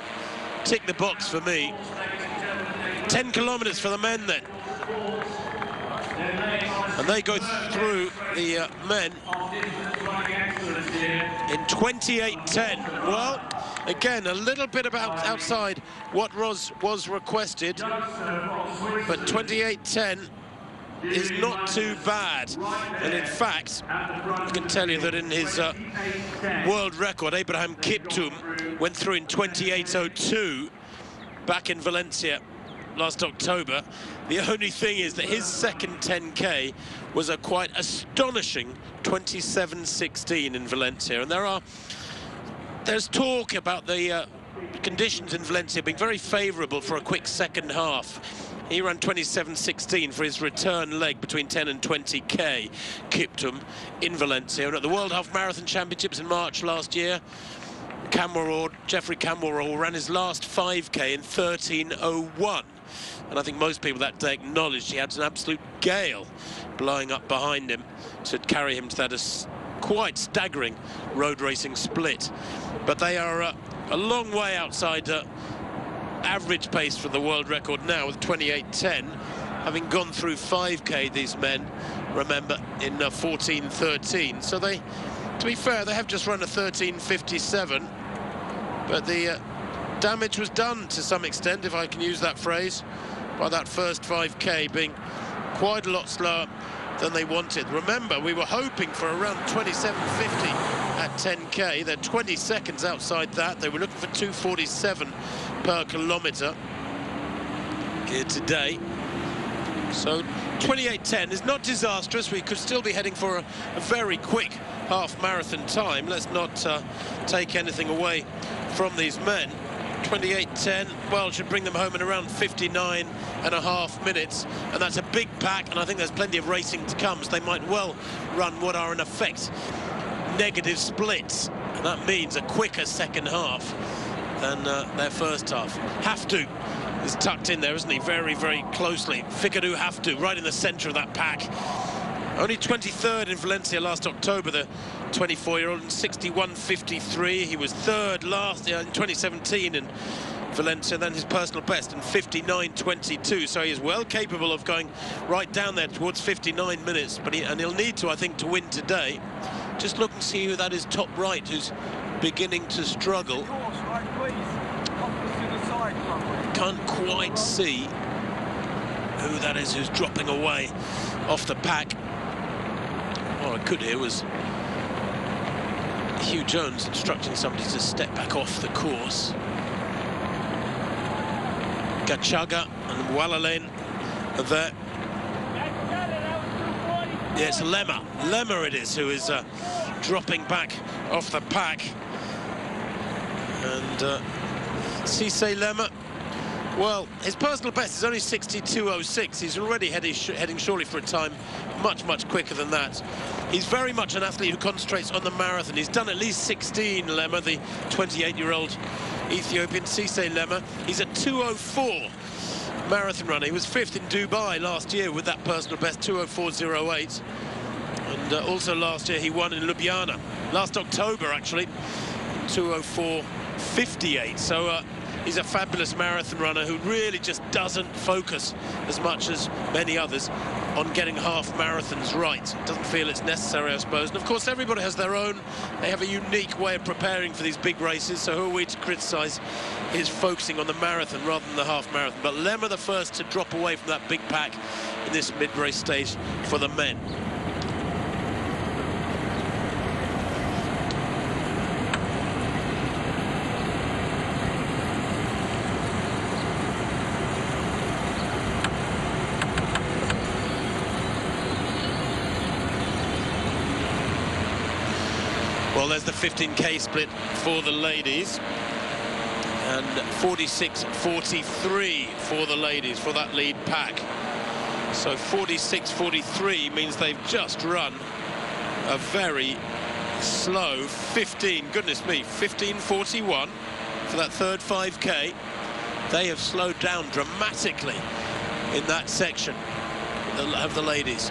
tick the box for me. 10 kilometres for the men then. And they go through the men in 28:10. Well, again, a little bit about outside what was requested, but 28:10 is not too bad. And in fact, I can tell you that in his world record, Abraham Kiptum went through in 28:02 back in Valencia last October. The only thing is that his second 10K was a quite astonishing 27:16 in Valencia. And there's talk about the conditions in Valencia being very favourable for a quick second half. He ran 27:16 for his return leg between 10 and 20K, Kiptum, in Valencia. And at the World Half Marathon Championships in March last year, Jeffrey Camworall ran his last 5K in 13:01. And I think most people that day acknowledged he had an absolute gale blowing up behind him to carry him to that quite staggering road racing split. But they are a long way outside average pace for the world record now with 28:10, having gone through 5K, these men, remember, in 14:13. So they, to be fair, they have just run a 13:57, but the damage was done to some extent, if I can use that phrase, by that first 5K being quite a lot slower than they wanted. Remember, we were hoping for around 27:50 at 10K. They're 20 seconds outside that. They were looking for 2:47 per kilometre here today. So 28:10 is not disastrous. We could still be heading for a very quick half marathon time. Let's not take anything away from these men. 28:10, well, should bring them home in around 59.5 minutes, and that's a big pack, and I think there's plenty of racing to come, so they might well run what are in effect negative splits, and that means a quicker second half than their first half. Have to is tucked in there, isn't he? Very, very closely. Figaro have to, right in the centre of that pack. Only 23rd in Valencia last October, the 24-year-old, in 61.53. He was third last in 2017 in Valencia, then his personal best in 59.22. So he is well capable of going right down there towards 59 minutes. But he'll need to, I think, to win today. Just look and see who that is top right, who's beginning to struggle. Can't quite see who that is who's dropping away off the pack. What I could hear was Hugh Jones instructing somebody to step back off the course. Gachaga and Walalen are there. Yeah, it's Lemma. Lemma it is who is dropping back off the pack. And Cisse Lemma, well, his personal best is only 62.06. He's already heading surely for a time much, much quicker than that. He's very much an athlete who concentrates on the marathon. He's done at least 16, Lemma, the 28-year-old Ethiopian. Cisse Lemma, he's a 2:04 marathon runner. He was 5th in Dubai last year with that personal best, 2:04.08. And also last year he won in Ljubljana, last October actually, 2:04.58. So he's a fabulous marathon runner who really just doesn't focus as much as many others on getting half marathons right. Doesn't feel it's necessary, I suppose. And of course everybody has their own, they have a unique way of preparing for these big races, so who are we to criticise his focusing on the marathon rather than the half marathon. But Lemma the first to drop away from that big pack in this mid-race stage for the men. Well, there's the 15K split for the ladies, and 46.43 for the ladies for that lead pack. So 46.43 means they've just run a very slow 15.41 for that third 5K. They have slowed down dramatically in that section of the ladies.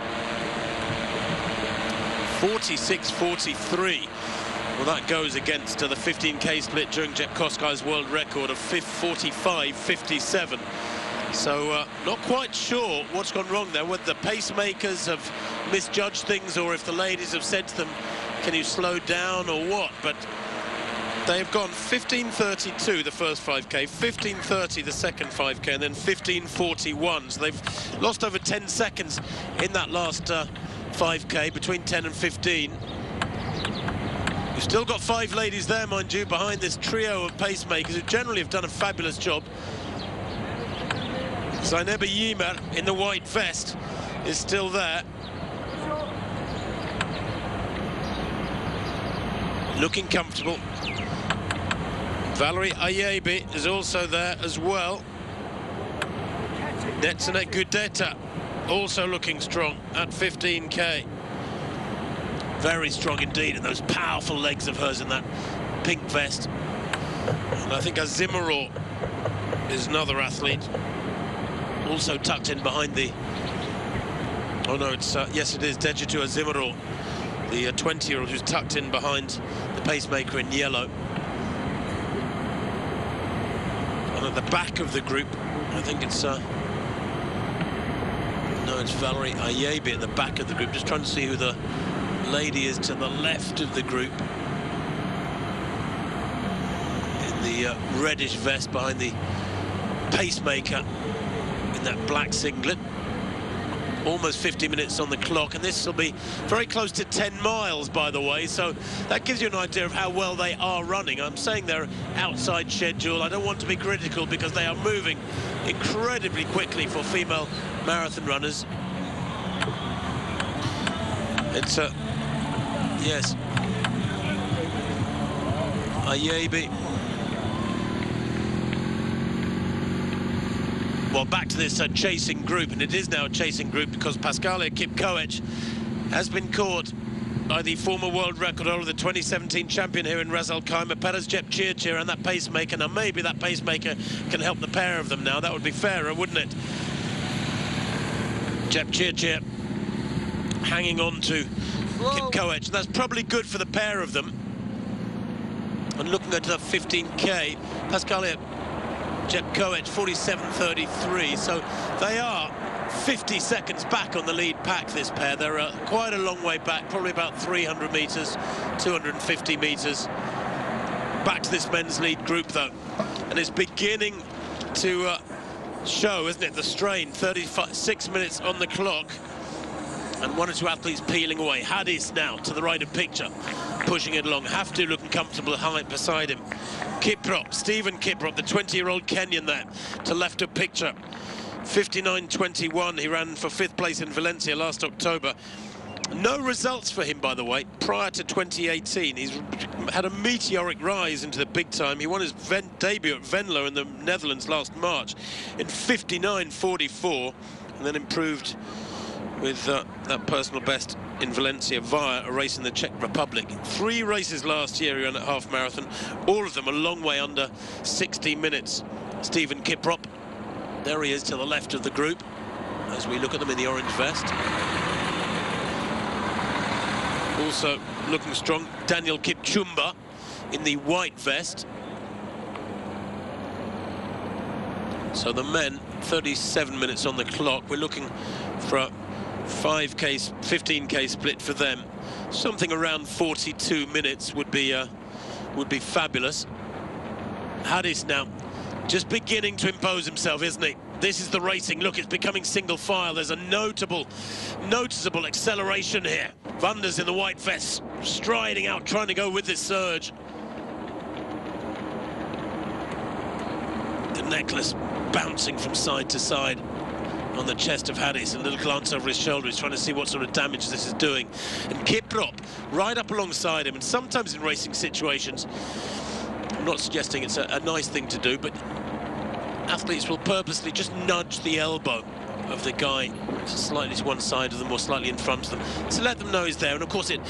46.43. Well, that goes against the 15K split during Jep Koskai's world record of 45.57. So not quite sure what's gone wrong there, whether the pacemakers have misjudged things or if the ladies have said to them, can you slow down or what? But they have gone 15.32 the first 5K, 15.30 the second 5K, and then 15.41. So they've lost over 10 seconds in that last 5K, between 10 and 15. We've still got 5 ladies there, mind you, behind this trio of pacemakers who generally have done a fabulous job. Zaineba Yimer in the white vest is still there. Looking comfortable. Valerie Ayebe is also there as well. Netsene Gudeta also looking strong at 15K. Very strong indeed, and those powerful legs of hers in that pink vest. And I think Azimaro is another athlete, also tucked in behind the... Oh no, it's yes, it is Dejitu Azimaro, the 20-year-old who's tucked in behind the pacemaker in yellow. And at the back of the group, I think it's no, it's Valerie Ayebe at the back of the group. Just trying to see who the lady is to the left of the group. In the reddish vest behind the pacemaker in that black singlet. Almost 50 minutes on the clock, and this will be very close to 10 miles, by the way, so that gives you an idea of how well they are running. I'm saying they're outside schedule. I don't want to be critical because they are moving incredibly quickly for female marathon runners. It's yes, Ayabi. Well, back to this chasing group, and it is now a chasing group because Pascalia Kipkoech has been caught by the former world record holder, the 2017 champion here in Ras Al Khaimah, Perez Jepchirchir, and that pacemaker. Now, maybe that pacemaker can help the pair of them now. That would be fairer, wouldn't it? Jepchirchir hanging on to Kipkoech. That's probably good for the pair of them. And looking at the 15K, Pascalia Jepkoech 47.33, so they are 50 seconds back on the lead pack, this pair. They're quite a long way back, probably about 300 metres, 250 metres. Back to this men's lead group, though. And it's beginning to show, isn't it, the strain. 36 minutes on the clock. And one or two athletes peeling away. Hadis now to the right of picture, pushing it along. Haftu looking comfortable beside him. Kiprop, Stephen Kiprop, the 20-year-old Kenyan there, to left of picture. 59.21, he ran for 5th place in Valencia last October. No results for him, by the way, prior to 2018. He's had a meteoric rise into the big time. He won his debut at Venlo in the Netherlands last March in 59.44, and then improved with that personal best in Valencia via a race in the Czech Republic. 3 races last year he ran at half marathon, all of them a long way under 60 minutes. Stephen Kiprop, there he is to the left of the group as we look at them in the orange vest. Also looking strong, Daniel Kipchumba in the white vest. So the men, 37 minutes on the clock. We're looking for a 5K, 15K split for them. Something around 42 minutes would be fabulous. Hadis now just beginning to impose himself, isn't he? This is the racing. Look, it's becoming single file. There's a noticeable acceleration here. Wanders in the white vest, striding out, trying to go with this surge. The necklace bouncing from side to side on the chest of Hadis. A little glance over his shoulder. He's trying to see what sort of damage this is doing. And Kiprop right up alongside him. And sometimes in racing situations, I'm not suggesting it's a nice thing to do, but athletes will purposely just nudge the elbow of the guy slightly to one side of them or slightly in front of them to let them know he's there. And of course it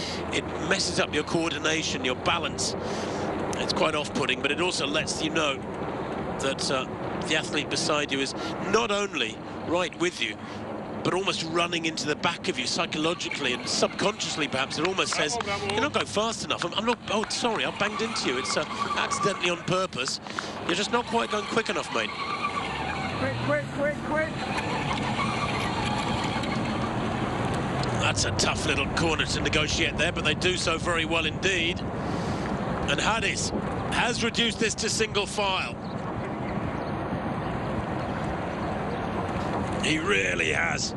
messes up your coordination, your balance. It's quite off-putting, but it also lets you know that the athlete beside you is not only right with you, but almost running into the back of you psychologically and subconsciously. Perhaps it almost says, you're not going fast enough. I'm not, oh, sorry, I banged into you. It's accidentally on purpose. You're just not quite going quick enough, mate. Quick. That's a tough little corner to negotiate there, but they do so very well indeed. And Hadis has reduced this to single file. He really has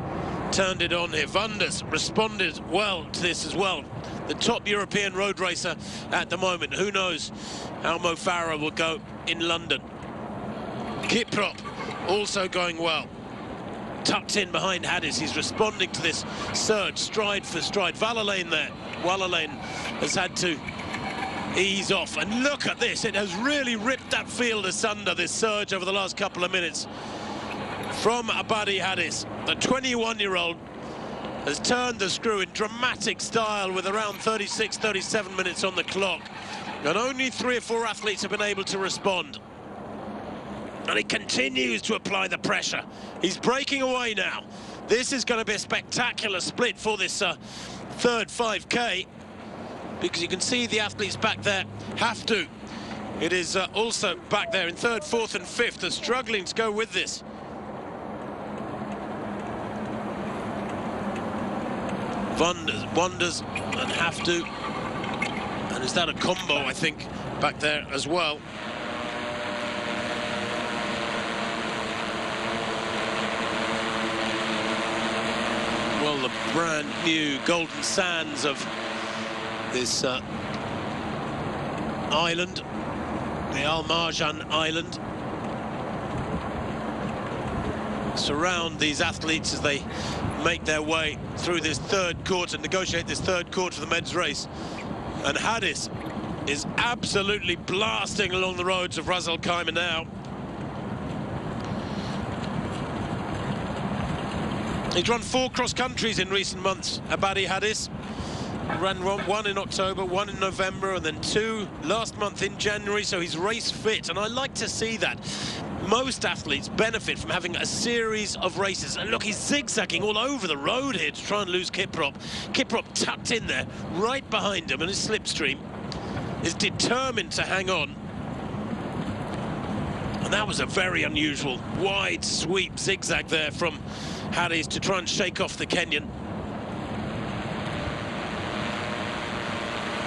turned it on here. Wanders responded well to this as well. The top European road racer at the moment. Who knows how Mo Farah will go in London. Kiprop also going well. Tucked in behind Hadis. He's responding to this surge, stride for stride. Valalain there. Valalain has had to ease off. And look at this. It has really ripped that field asunder, this surge over the last couple of minutes. From Abadi Hadis, the 21-year-old has turned the screw in dramatic style with around 36, 37 minutes on the clock. And only 3 or 4 athletes have been able to respond. And he continues to apply the pressure. He's breaking away now. This is going to be a spectacular split for this third 5K, because you can see the athletes back there have to. It is also back there in 3rd, 4th and 5th. They're struggling to go with this. Wanders and have to. And is that a combo, I think, back there as well? Well, the brand new golden sands of this island, the Al Marjan Island. surround these athletes as they make their way through this third quarter, negotiate this third quarter of the men's race. And Haddis is absolutely blasting along the roads of Ras Al Khaimah now. He's run 4 cross-countries in recent months, Abadi Haddis. Ran one in October, one in November, and then 2 last month in January, so he's race fit, and I like to see that. Most athletes benefit from having a series of races. And look, he's zigzagging all over the road here to try and lose Kiprop. Kiprop tucked in there, right behind him, and his slipstream is determined to hang on. And that was a very unusual wide sweep zigzag there from Haddis to try and shake off the Kenyan.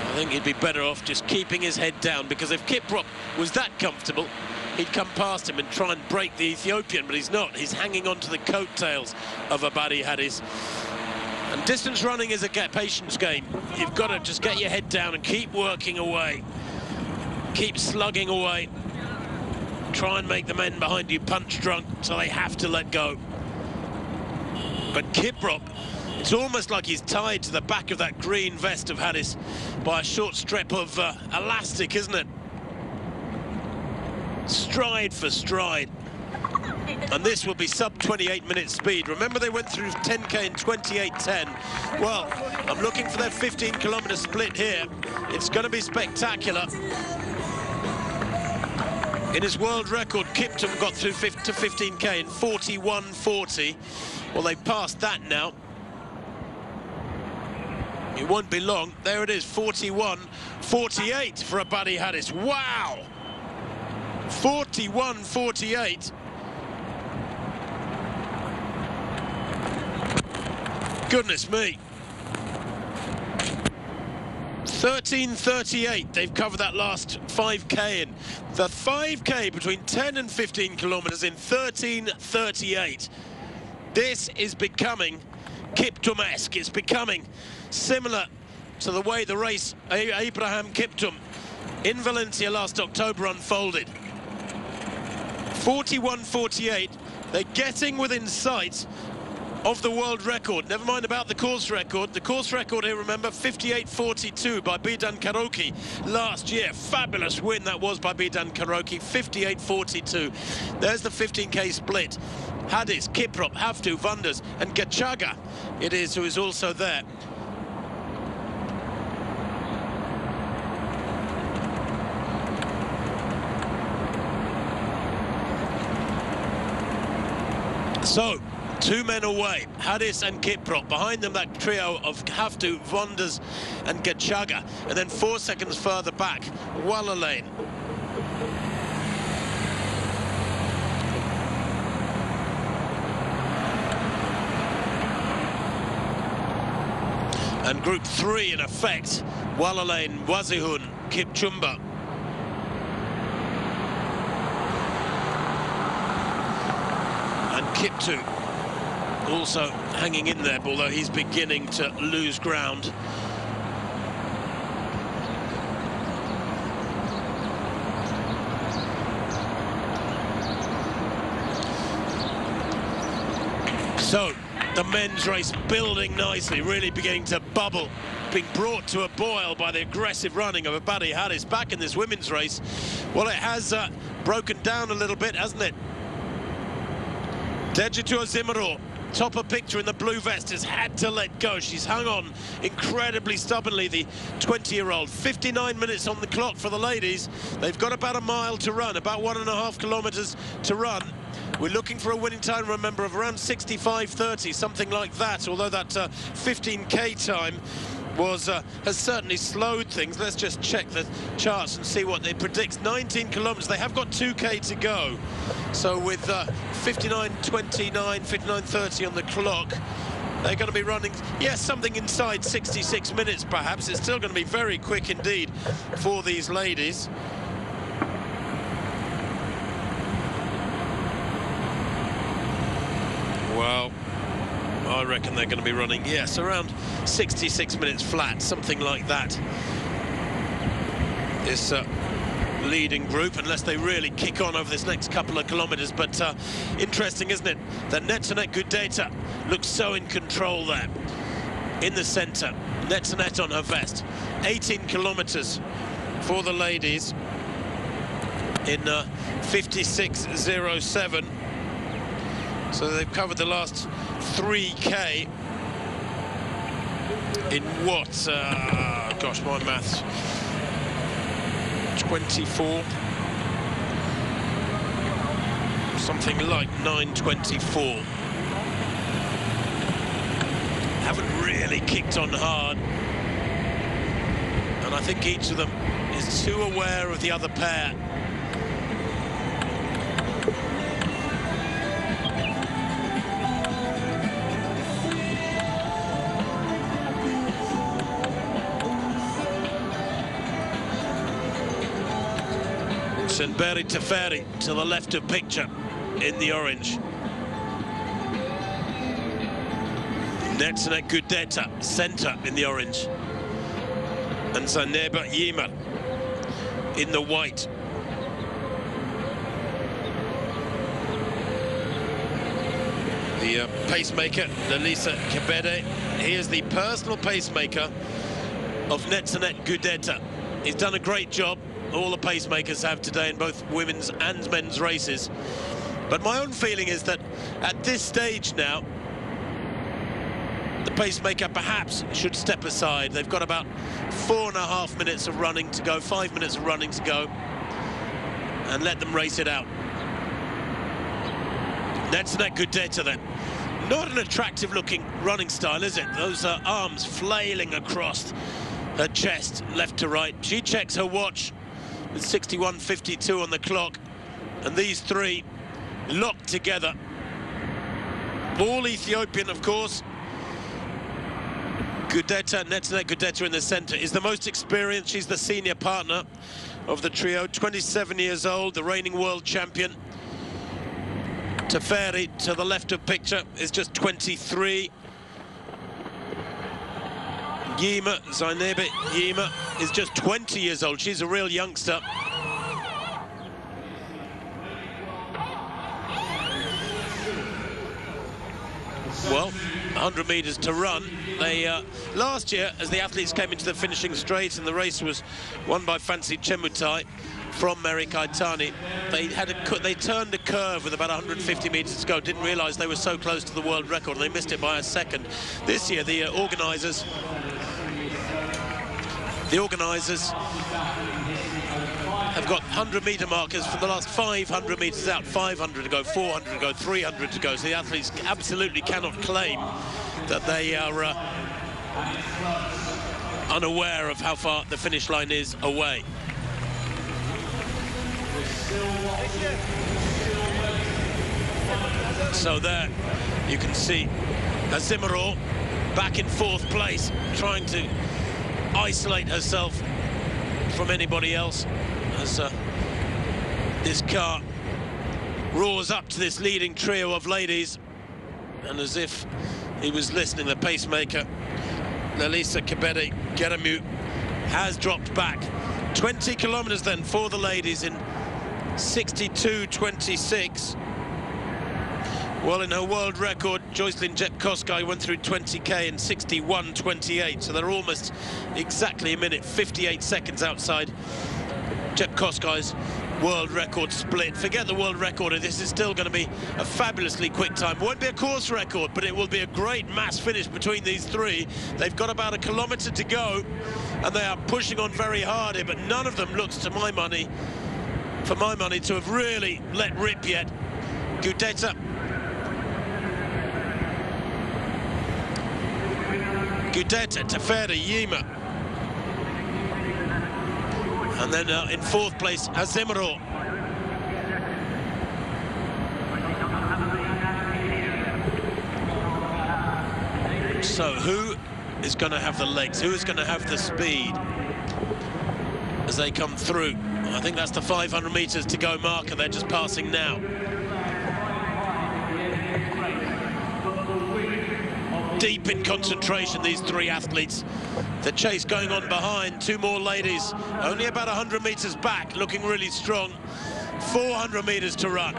I think he'd be better off just keeping his head down, because if Kiprop was that comfortable, he'd come past him and try and break the Ethiopian, but he's not. He's hanging on to the coattails of Abadi Haddis. And distance running is a patience game. You've got to just get your head down and keep working away. Keep slugging away. Try and make the men behind you punch drunk so they have to let go. But Kiprop, it's almost like he's tied to the back of that green vest of Haddis by a short strip of elastic, isn't it? Stride for stride. And this will be sub 28-minute speed. Remember, they went through 10K in 28:10. Well, I'm looking for their 15-kilometer split here. It's going to be spectacular. In his world record, Kiptum got through to 15K in 41:40. Well, they've passed that now. It won't be long. There it is, 41:48 for Abadi Haddis. Wow! 41:48. Goodness me. 13:38. They've covered that last 5K in. The 5K between 10 and 15 kilometers in 13:38. This is becoming Kiptum-esque. It's becoming similar to the way the race Abraham Kiptum in Valencia last October unfolded. 41:48. They're getting within sight of the world record. Never mind about the course record. The course record here, remember, 58:42 by Bidan Karoki last year. Fabulous win that was by Bidan Karoki, 58:42. There's the 15K split. Haddis, Kiprop, Haftu, Wanders, and Gachaga it is who is also there. So, 2 men away, Haddis and Kiprop. Behind them, that trio of Haftu, Wanders, and Gachaga. And then 4 seconds further back, Walalane. And Group 3, in effect, Walalane, Wazihun, Kipchumba. And Kiptu also hanging in there, although he's beginning to lose ground. So, the men's race building nicely, really beginning to bubble, being brought to a boil by the aggressive running of Abadi Haddis back in this women's race. Well, it has broken down a little bit, hasn't it? Dejitu Zimaro, top of picture in the blue vest, has had to let go. She's hung on incredibly stubbornly, the 20-year-old. 59 minutes on the clock for the ladies. They've got about a mile to run, about 1.5 kilometers to run. We're looking for a winning time, remember, of around 65:30, something like that, although that 15K time was has certainly slowed things. Let's just check the charts and see what it predicts. 19 kilometers. They have got 2K to go. So with 59:29, 59:30 on the clock, they're going to be running, yes, something inside 66 minutes perhaps. It's still going to be very quick indeed for these ladies. Well, I reckon they're going to be running, yes, around 66 minutes flat, something like that. This leading group, unless they really kick on over this next couple of kilometres. But interesting, isn't it, that Netzanet Gudeta looks so in control there in the centre. Netzanet on her vest. 18 kilometres for the ladies in 56.07. So they've covered the last 3K in what? Gosh, my maths. 24. Something like 9:24. Haven't really kicked on hard. And I think each of them is too aware of the other pair. Senberi Teferi to the left of picture in the orange. Netzanet Gudeta centre in the orange. And Zaineba Yima in the white. The pacemaker, Lalisa Kebede. He is the personal pacemaker of Netzanet Gudeta. He's done a great job. All the pacemakers have today in both women's and men's races. But my own feeling is that at this stage now, the pacemaker perhaps should step aside. They've got about 4.5 minutes of running to go, 5 minutes of running to go, and let them race it out. Netzanet Gudeta then. Not an attractive looking running style, is it? Those arms flailing across her chest, left to right. She checks her watch. 61:52 on the clock, and these three locked together. All Ethiopian, of course. Gudeta, Netzanet Gudeta in the centre, is the most experienced. She's the senior partner of the trio, 27 years old, the reigning world champion. Teferi, to the left of picture, is just 23. Yima, Zaineba Yima, is just 20 years old. She's a real youngster. Well, 100 metres to run. They last year, as the athletes came into the finishing straight and the race was won by Fancy Chemutai from Mary Kaitani, they turned a curve with about 150 metres to go. Didn't realise they were so close to the world record, and they missed it by a second. This year, the organisers have got 100-metre markers for the last 500 metres out. 500 to go, 400 to go, 300 to go. So the athletes absolutely cannot claim that they are unaware of how far the finish line is away. So there you can see Azimaro back in 4th place, trying to isolate herself from anybody else as this car roars up to this leading trio of ladies, and as if he was listening, the pacemaker Lalisa Kebede Geramu has dropped back. 20 kilometers then for the ladies in 62:26. Well, in her world record, Joycelyn Jepkosgei went through 20k in 61:28, so they're almost exactly a minute, 58 seconds outside Jepkosgei's world record split. Forget the world record, this is still going to be a fabulously quick time. Won't be a course record, but it will be a great mass finish between these three. They've got about a kilometre to go, and they are pushing on very hard here, but none of them looks, to my money, for my money, to have really let rip yet. Gudeta. Gudeta, Teferi, Yima. And then in 4th place, Azimaro. So who is going to have the legs? Who is going to have the speed as they come through? I think that's the 500 metres to go marker they're just passing now. deep in concentration, these three athletes. The chase going on behind, two more ladies, only about 100 meters back, looking really strong. 400 meters to run.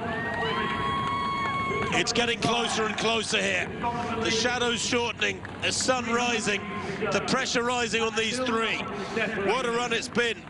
It's getting closer and closer here. The shadows shortening, the sun rising, the pressure rising on these three. What a run it's been.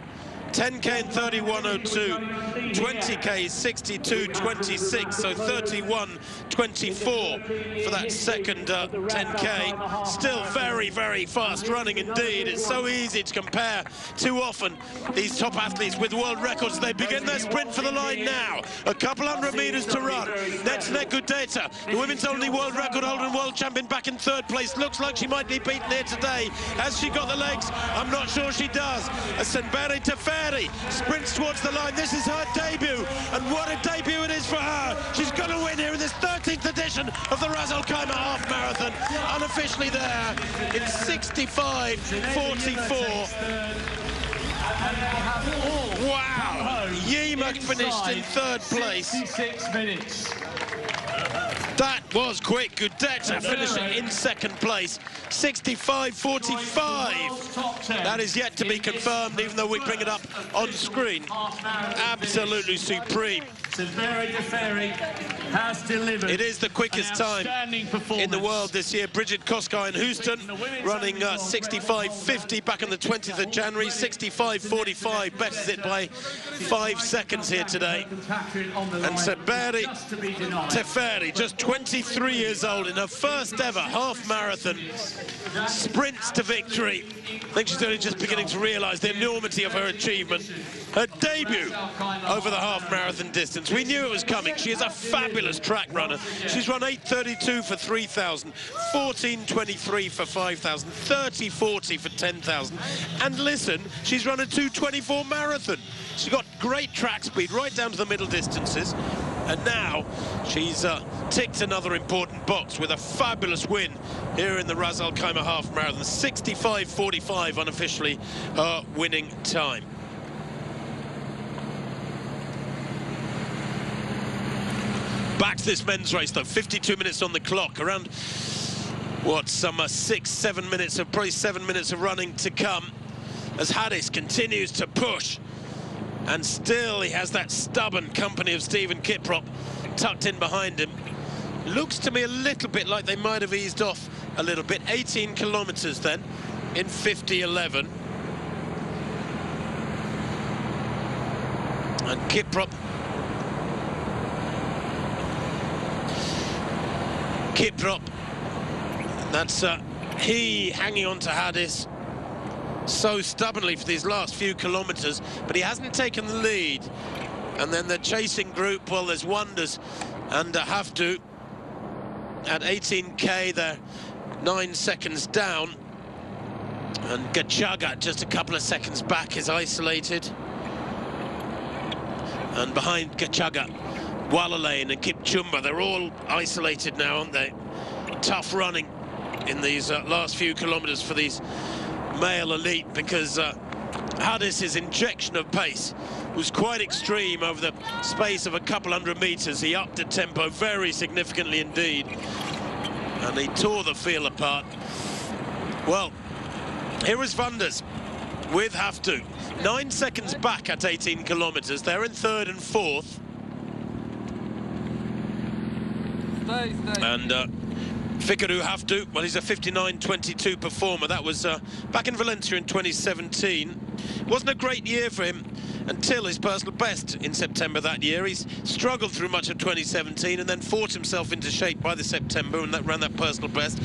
10K in 31:02, 20K 62:26, so 31:24 for that second 10K. Still very, very fast running indeed. It's so easy to compare too often these top athletes with world records. They begin their sprint for the line now. A couple hundred meters to run. Next to Gudeta, the women's only world record holder and world champion, back in third place. Looks like she might be beaten here today. Has she got the legs? I'm not sure she does. Senbere Teferi sprints towards the line. This is her debut, and what a debut it is for her. She's going to win here in this 13th edition of the Ras Al Khaimah Half Marathon, unofficially there in 65:44. Wow, Yima finished in third place. 66 minutes. That was quick. Gudeta finishing in second place, 65:45. That is yet to be confirmed, even though we bring it up on screen. Absolutely supreme. Senbere Teferi has delivered. It is the quickest time in the world this year. Bridget Koskay in Houston running 65:50 back on the 20th of January. 65:45 betters it by 5 seconds here today. And Senbere Teferi, just 23 years old, in her first ever half marathon, sprints to victory. I think she's only just beginning to realise the enormity of her achievement. Her debut over the half marathon distance. We knew it was coming. She is a fabulous track runner. She's run 8:32 for 3,000, 14:23 for 5,000, 30:40 for 10,000. And listen, she's run a 2:24 marathon. She's got great track speed right down to the middle distances. And now she's ticked another important box with a fabulous win here in the Ras Al Khaimah Half Marathon. 65:45 unofficially her winning time. Back to this men's race though, 52 minutes on the clock, around what, some 6-7 minutes of, probably 7 minutes of running to come as Hadis continues to push. And still he has that stubborn company of Stephen Kiprop tucked in behind him. Looks to me a little bit like they might have eased off a little bit. 18 kilometers then in 50:11. And Kiprop that's he hanging on to Hadis so stubbornly for these last few kilometers, but he hasn't taken the lead. And then the chasing group, well, there's Wonders and Hafdu at 18K, they're 9 seconds down, and Gachaga just a couple of seconds back is isolated, and behind Gachaga, Walalane and Kipchumba, they're all isolated now, aren't they? Tough running in these last few kilometers for these male elite, because Hadis's injection of pace was quite extreme over the space of a couple hundred meters. He upped the tempo very significantly indeed, and he tore the field apart. Well, here is Wonders with Hafdu, 9 seconds back at 18 kilometers. They're in third and fourth. Stay. And Fikru Hafdu, well, he's a 59:22 performer. That was back in Valencia in 2017. Wasn't a great year for him until his personal best in September that year. He's struggled through much of 2017 and then fought himself into shape by the September and ran that personal best.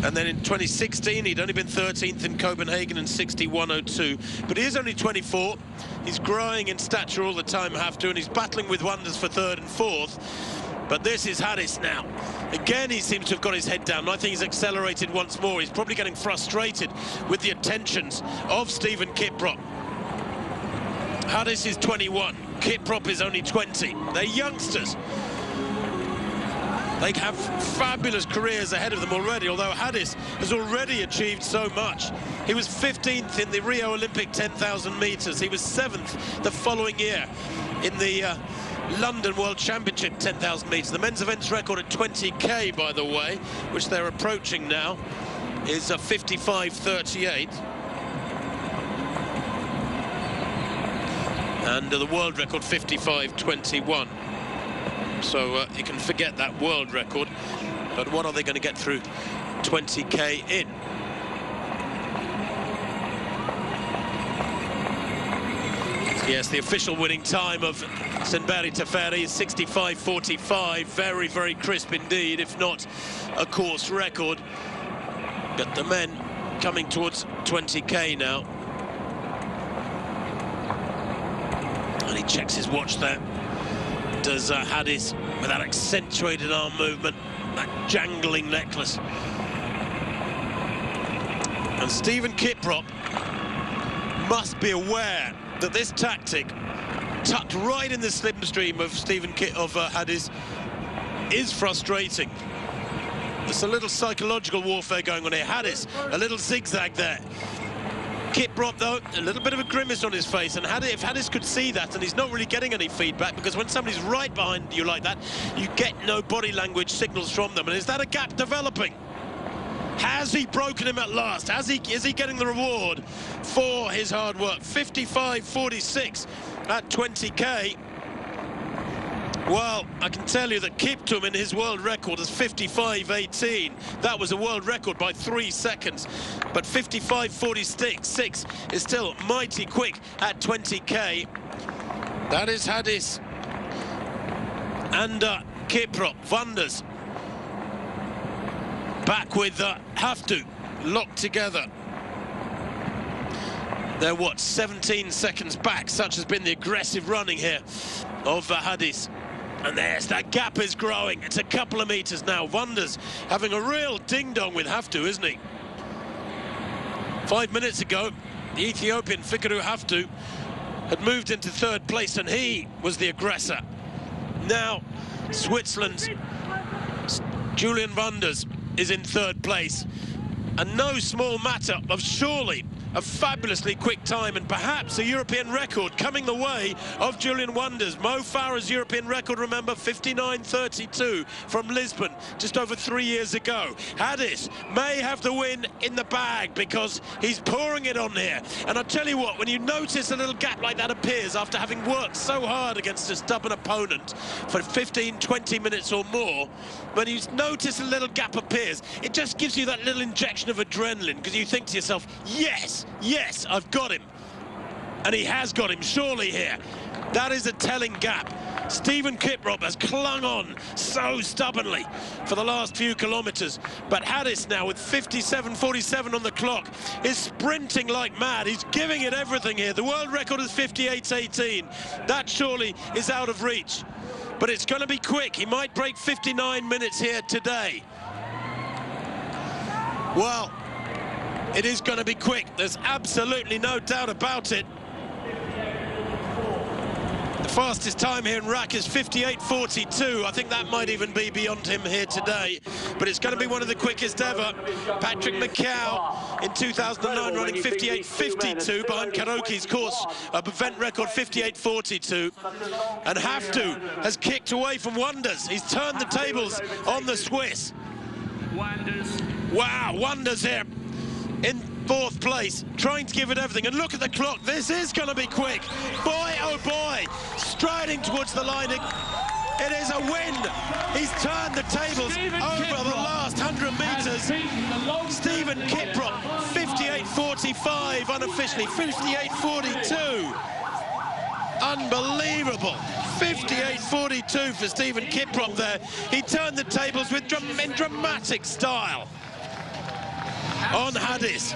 And then in 2016, he'd only been 13th in Copenhagen in 61:02. But he is only 24. He's growing in stature all the time, Hafdu, and he's battling with Wonders for third and fourth. But this is Hadis now. Again, he seems to have got his head down. I think he's accelerated once more. He's probably getting frustrated with the attentions of Stephen Kiprop. Hadis is 21. Kiprop is only 20. They're youngsters. They have fabulous careers ahead of them already, although Hadis has already achieved so much. He was 15th in the Rio Olympic 10,000 meters. He was 7th the following year in the London World Championship 10,000 metres. The men's events record at 20k, by the way, which they're approaching now, is a 55.38. And the world record 55.21. So you can forget that world record. But what are they going to get through 20k in? Yes, the official winning time of Senberi Teferi is 65.45. Very, very crisp indeed, if not a course record. But the men coming towards 20k now. And he checks his watch there. Does Hadis, with that accentuated arm movement, that jangling necklace. And Stephen Kiprop must be aware that this tactic, tucked right in the slipstream of Hadis, is frustrating. There's a little psychological warfare going on here. Hadis, a little zigzag there. Kiprop, though, a little bit of a grimace on his face, and if Hadis could see that, and he's not really getting any feedback, because when somebody's right behind you like that, you get no body language signals from them. And is that a gap developing? Has he broken him at last? Is he getting the reward for his hard work? 55.46 at 20k. Well, I can tell you that Kiptum in his world record is 55.18. That was a world record by 3 seconds. But 55.46 is still mighty quick at 20k. That is Hadis and Kiprop. Wonders back with Haftu locked together. They're, what, 17 seconds back? Such has been the aggressive running here of Hadis. And there's that gap is growing. It's a couple of meters now. Wonders having a real ding-dong with Haftu, isn't he? 5 minutes ago, the Ethiopian Fikru Haftu had moved into third place, and he was the aggressor. Now, Switzerland's Julian Wonders is in third place, and no small matter of surely a fabulously quick time, and perhaps a European record coming the way of Julian Wonders. Mo Farah's European record, remember, 59.32 from Lisbon just over 3 years ago. Hadis may have the win in the bag because he's pouring it on here. And I tell you what, when you notice a little gap like that appears after having worked so hard against a stubborn opponent for 15, 20 minutes or more, when you notice a little gap appears, it just gives you that little injection of adrenaline, because you think to yourself, yes, I've got him. And he has got him, surely here. That is a telling gap. Stephen Kiprop has clung on so stubbornly for the last few kilometres. But Hadis now with 57.47 on the clock is sprinting like mad. He's giving it everything here. The world record is 58.18. That surely is out of reach. But it's going to be quick. He might break 59 minutes here today. Well, it is going to be quick. There's absolutely no doubt about it. The fastest time here in Rak is 58.42. I think that might even be beyond him here today. But it's going to be one of the quickest ever. Patrick McCow in 2009 running 58.52 behind Karoki's course event record 58.42. And Haftu has kicked away from Wonders. He's turned the tables on the Swiss. Wow, Wonders here in fourth place, trying to give it everything. And look at the clock. This is going to be quick. Boy, oh boy, striding towards the line. It is a win. He's turned the tables over the last 100 metres. Stephen Kiprop, 58.45 unofficially, 58.42. Unbelievable. 58.42 for Stephen Kiprop there. He turned the tables with in dramatic style on Hadis.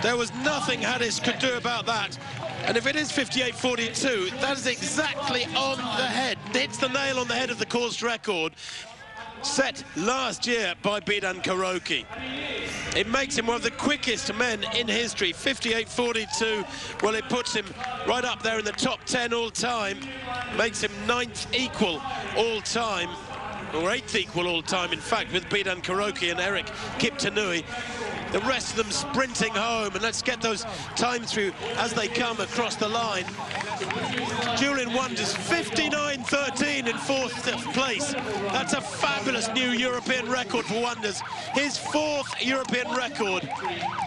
There was nothing Hadis could do about that. And if it is 58.42, that is exactly on the head. Hits the nail on the head of the course record set last year by Bidan Karoki. It makes him one of the quickest men in history. 58.42. Well, it puts him right up there in the top 10 all time. Makes him 9th equal all time, or 8th equal all time, in fact, with Bidan Karoki and Eric Kiptanui. the rest of them sprinting home, and let's get those times through as they come across the line. Julian Wonders 59.13 in 4th place. That's a fabulous new European record for Wonders. His 4th European record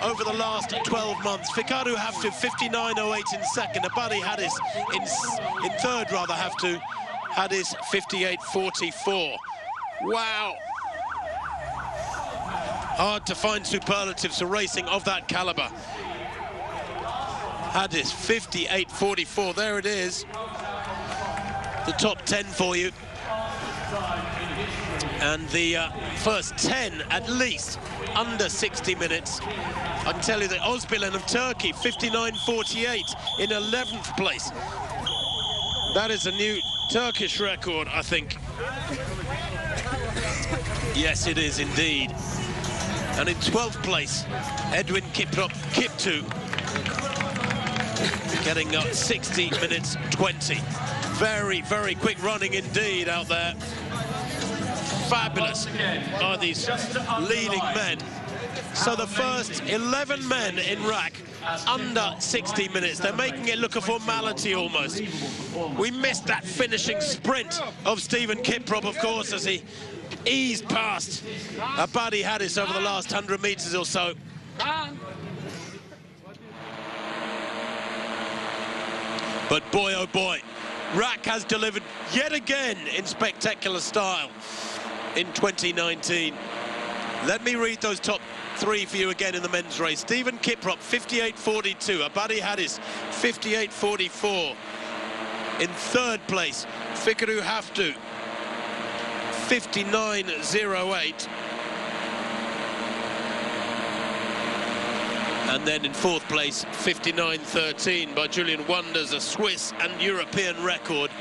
over the last 12 months. Fikadu Haftu 59.08 in 2nd. Abadi Hadis in 3rd, rather. Haftu Hadis 58.44. Wow. Hard to find superlatives for racing of that caliber. Hadis 58.44. There it is. The top 10 for you. And the first 10 at least under 60 minutes. I can tell you that Özbilen of Turkey 59.48 in 11th place. That is a new Turkish record, I think. Yes, it is indeed. And in 12th place, Edwin Kiptu getting 60 minutes 20. Very, very quick running indeed out there. Fabulous are these leading men. So the first 11 men in Rak under 60 minutes. They're making it look a formality almost. We missed that finishing sprint of Stephen Kiprop, of course, as he eased past Abadi Hadis over the last 100 meters or so. But boy, oh boy, Rak has delivered yet again in spectacular style in 2019. Let me read those top 3 for you again in the men's race. Stephen Kiprop 58.42, Abadi Hadis 58.44. In 3rd place, Fikadu Haftu 59.08. And then in 4th place, 59.13 by Julian Wonders, a Swiss and European record.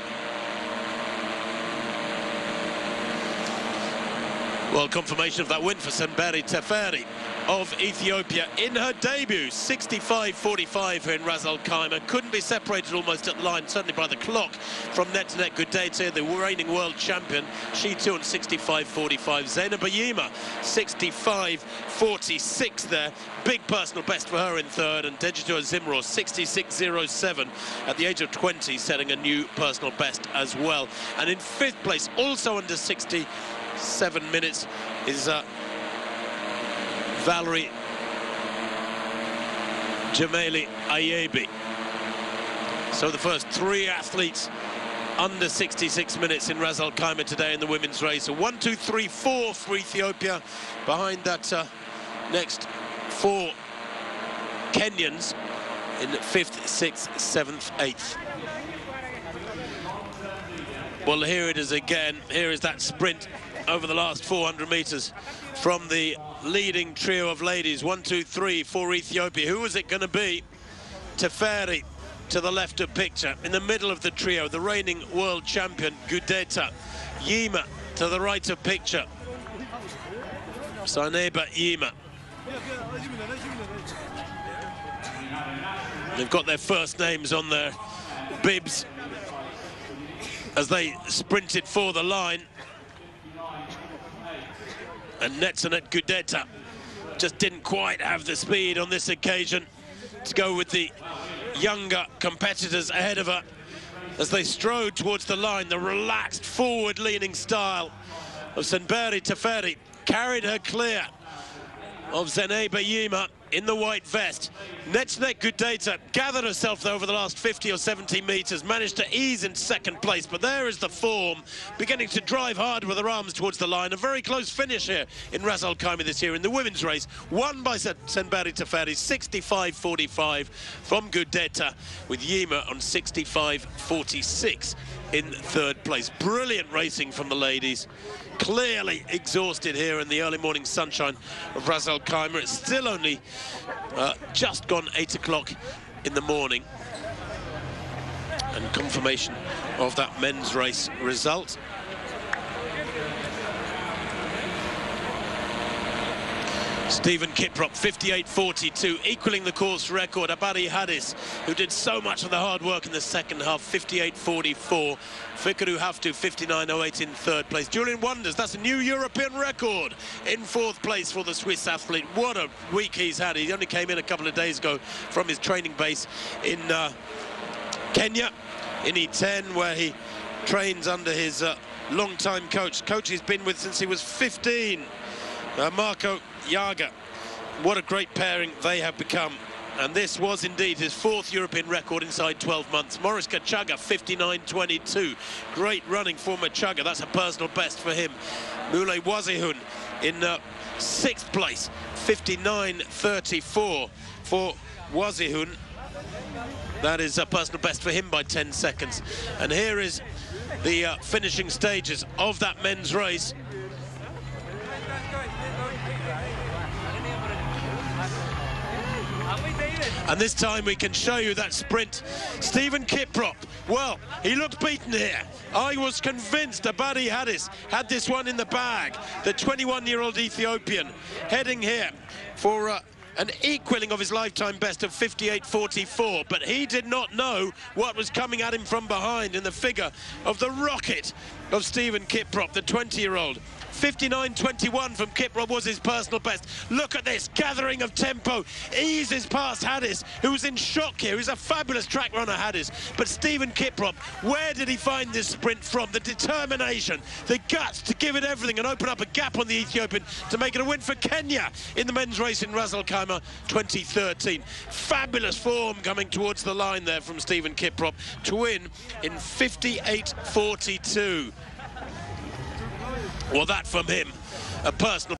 Well, confirmation of that win for Senberi Teferi of Ethiopia in her debut. 65.45 here in Ras Al Khaimah. Couldn't be separated almost at the line, certainly by the clock, from net-to-net Gudeta, the reigning world champion. She too on 65.45. Zeynep Ayima, 65.46 there. Big personal best for her in 3rd. And Dejitu Zimro, 66.07 at the age of 20, setting a new personal best as well. And in 5th place, also under 67 minutes, is Valerie Jameli Ayebi. So the first 3 athletes under 66 minutes in Ras Al Khaimah today in the women's race. So 1, 2, 3, 4 for Ethiopia. Behind that next 4 Kenyans in 5th, 6th, 7th, 8th. Well, here it is again. Here is that sprint over the last 400 meters from the leading trio of ladies. 1, 2, 3 for Ethiopia. Who was it going to be? Teferi to the left of picture. In the middle of the trio, the reigning world champion, Gudeta. Yima to the right of picture. Saneba Yima. They've got their first names on their bibs as they sprinted for the line. And Netzanet Gudeta just didn't quite have the speed on this occasion to go with the younger competitors ahead of her as they strode towards the line. The relaxed, forward-leaning style of Senberi Teferi carried her clear of Zeynep Ayima in the white vest. Netzanet Gudeta gathered herself though over the last 50 or 70 meters, managed to ease in 2nd place, but there is the form, beginning to drive hard with her arms towards the line. A very close finish here in Ras Al Khaimah this year in the women's race, won by Senberi Teferi, 65.45 from Gudeta, with Yima on 65.46 in 3rd place. Brilliant racing from the ladies. Clearly exhausted here in the early morning sunshine of Ras Al Khaimah. It's still only just gone 8 o'clock in the morning. And confirmation of that men's race result. Stephen Kiprop, 58.42, equaling the course record. Abadi Hadis, who did so much of the hard work in the second half, 58.44. Fikru Haftu, 59.08 in third place. Julian Wonders, that's a new European record in fourth place for the Swiss athlete. What a week he's had. He only came in a couple of days ago from his training base in Kenya, in E10, where he trains under his long-time coach he's been with since he was 15, Marco Yaga. What a great pairing they have become. And this was indeed his fourth European record inside 12 months. Maurice Gachaga, 59.22. Great running for Machaga. That's a personal best for him. Moulay Wazihun in sixth place, 59.34 for Wazihun. That is a personal best for him by 10 seconds. And here is the finishing stages of that men's race. And this time we can show you that sprint. Stephen Kiprop, well, he looked beaten here. I was convinced Abadi Hadis had this one in the bag. The 21-year-old Ethiopian heading here for an equaling of his lifetime best of 58.44, but he did not know what was coming at him from behind in the figure of the rocket of Stephen Kiprop, the 20-year-old. 59.21 from Kiprop was his personal best. Look at this gathering of tempo, eases past Hadis, who's in shock here. He's a fabulous track runner, Hadis, but Stephen Kiprop, where did he find this sprint from? The determination, the guts to give it everything and open up a gap on the Ethiopian to make it a win for Kenya in the men's race in Ras Al Khaimah 2013. Fabulous form coming towards the line there from Stephen Kiprop to win in 58.42. Well, that from him, a personal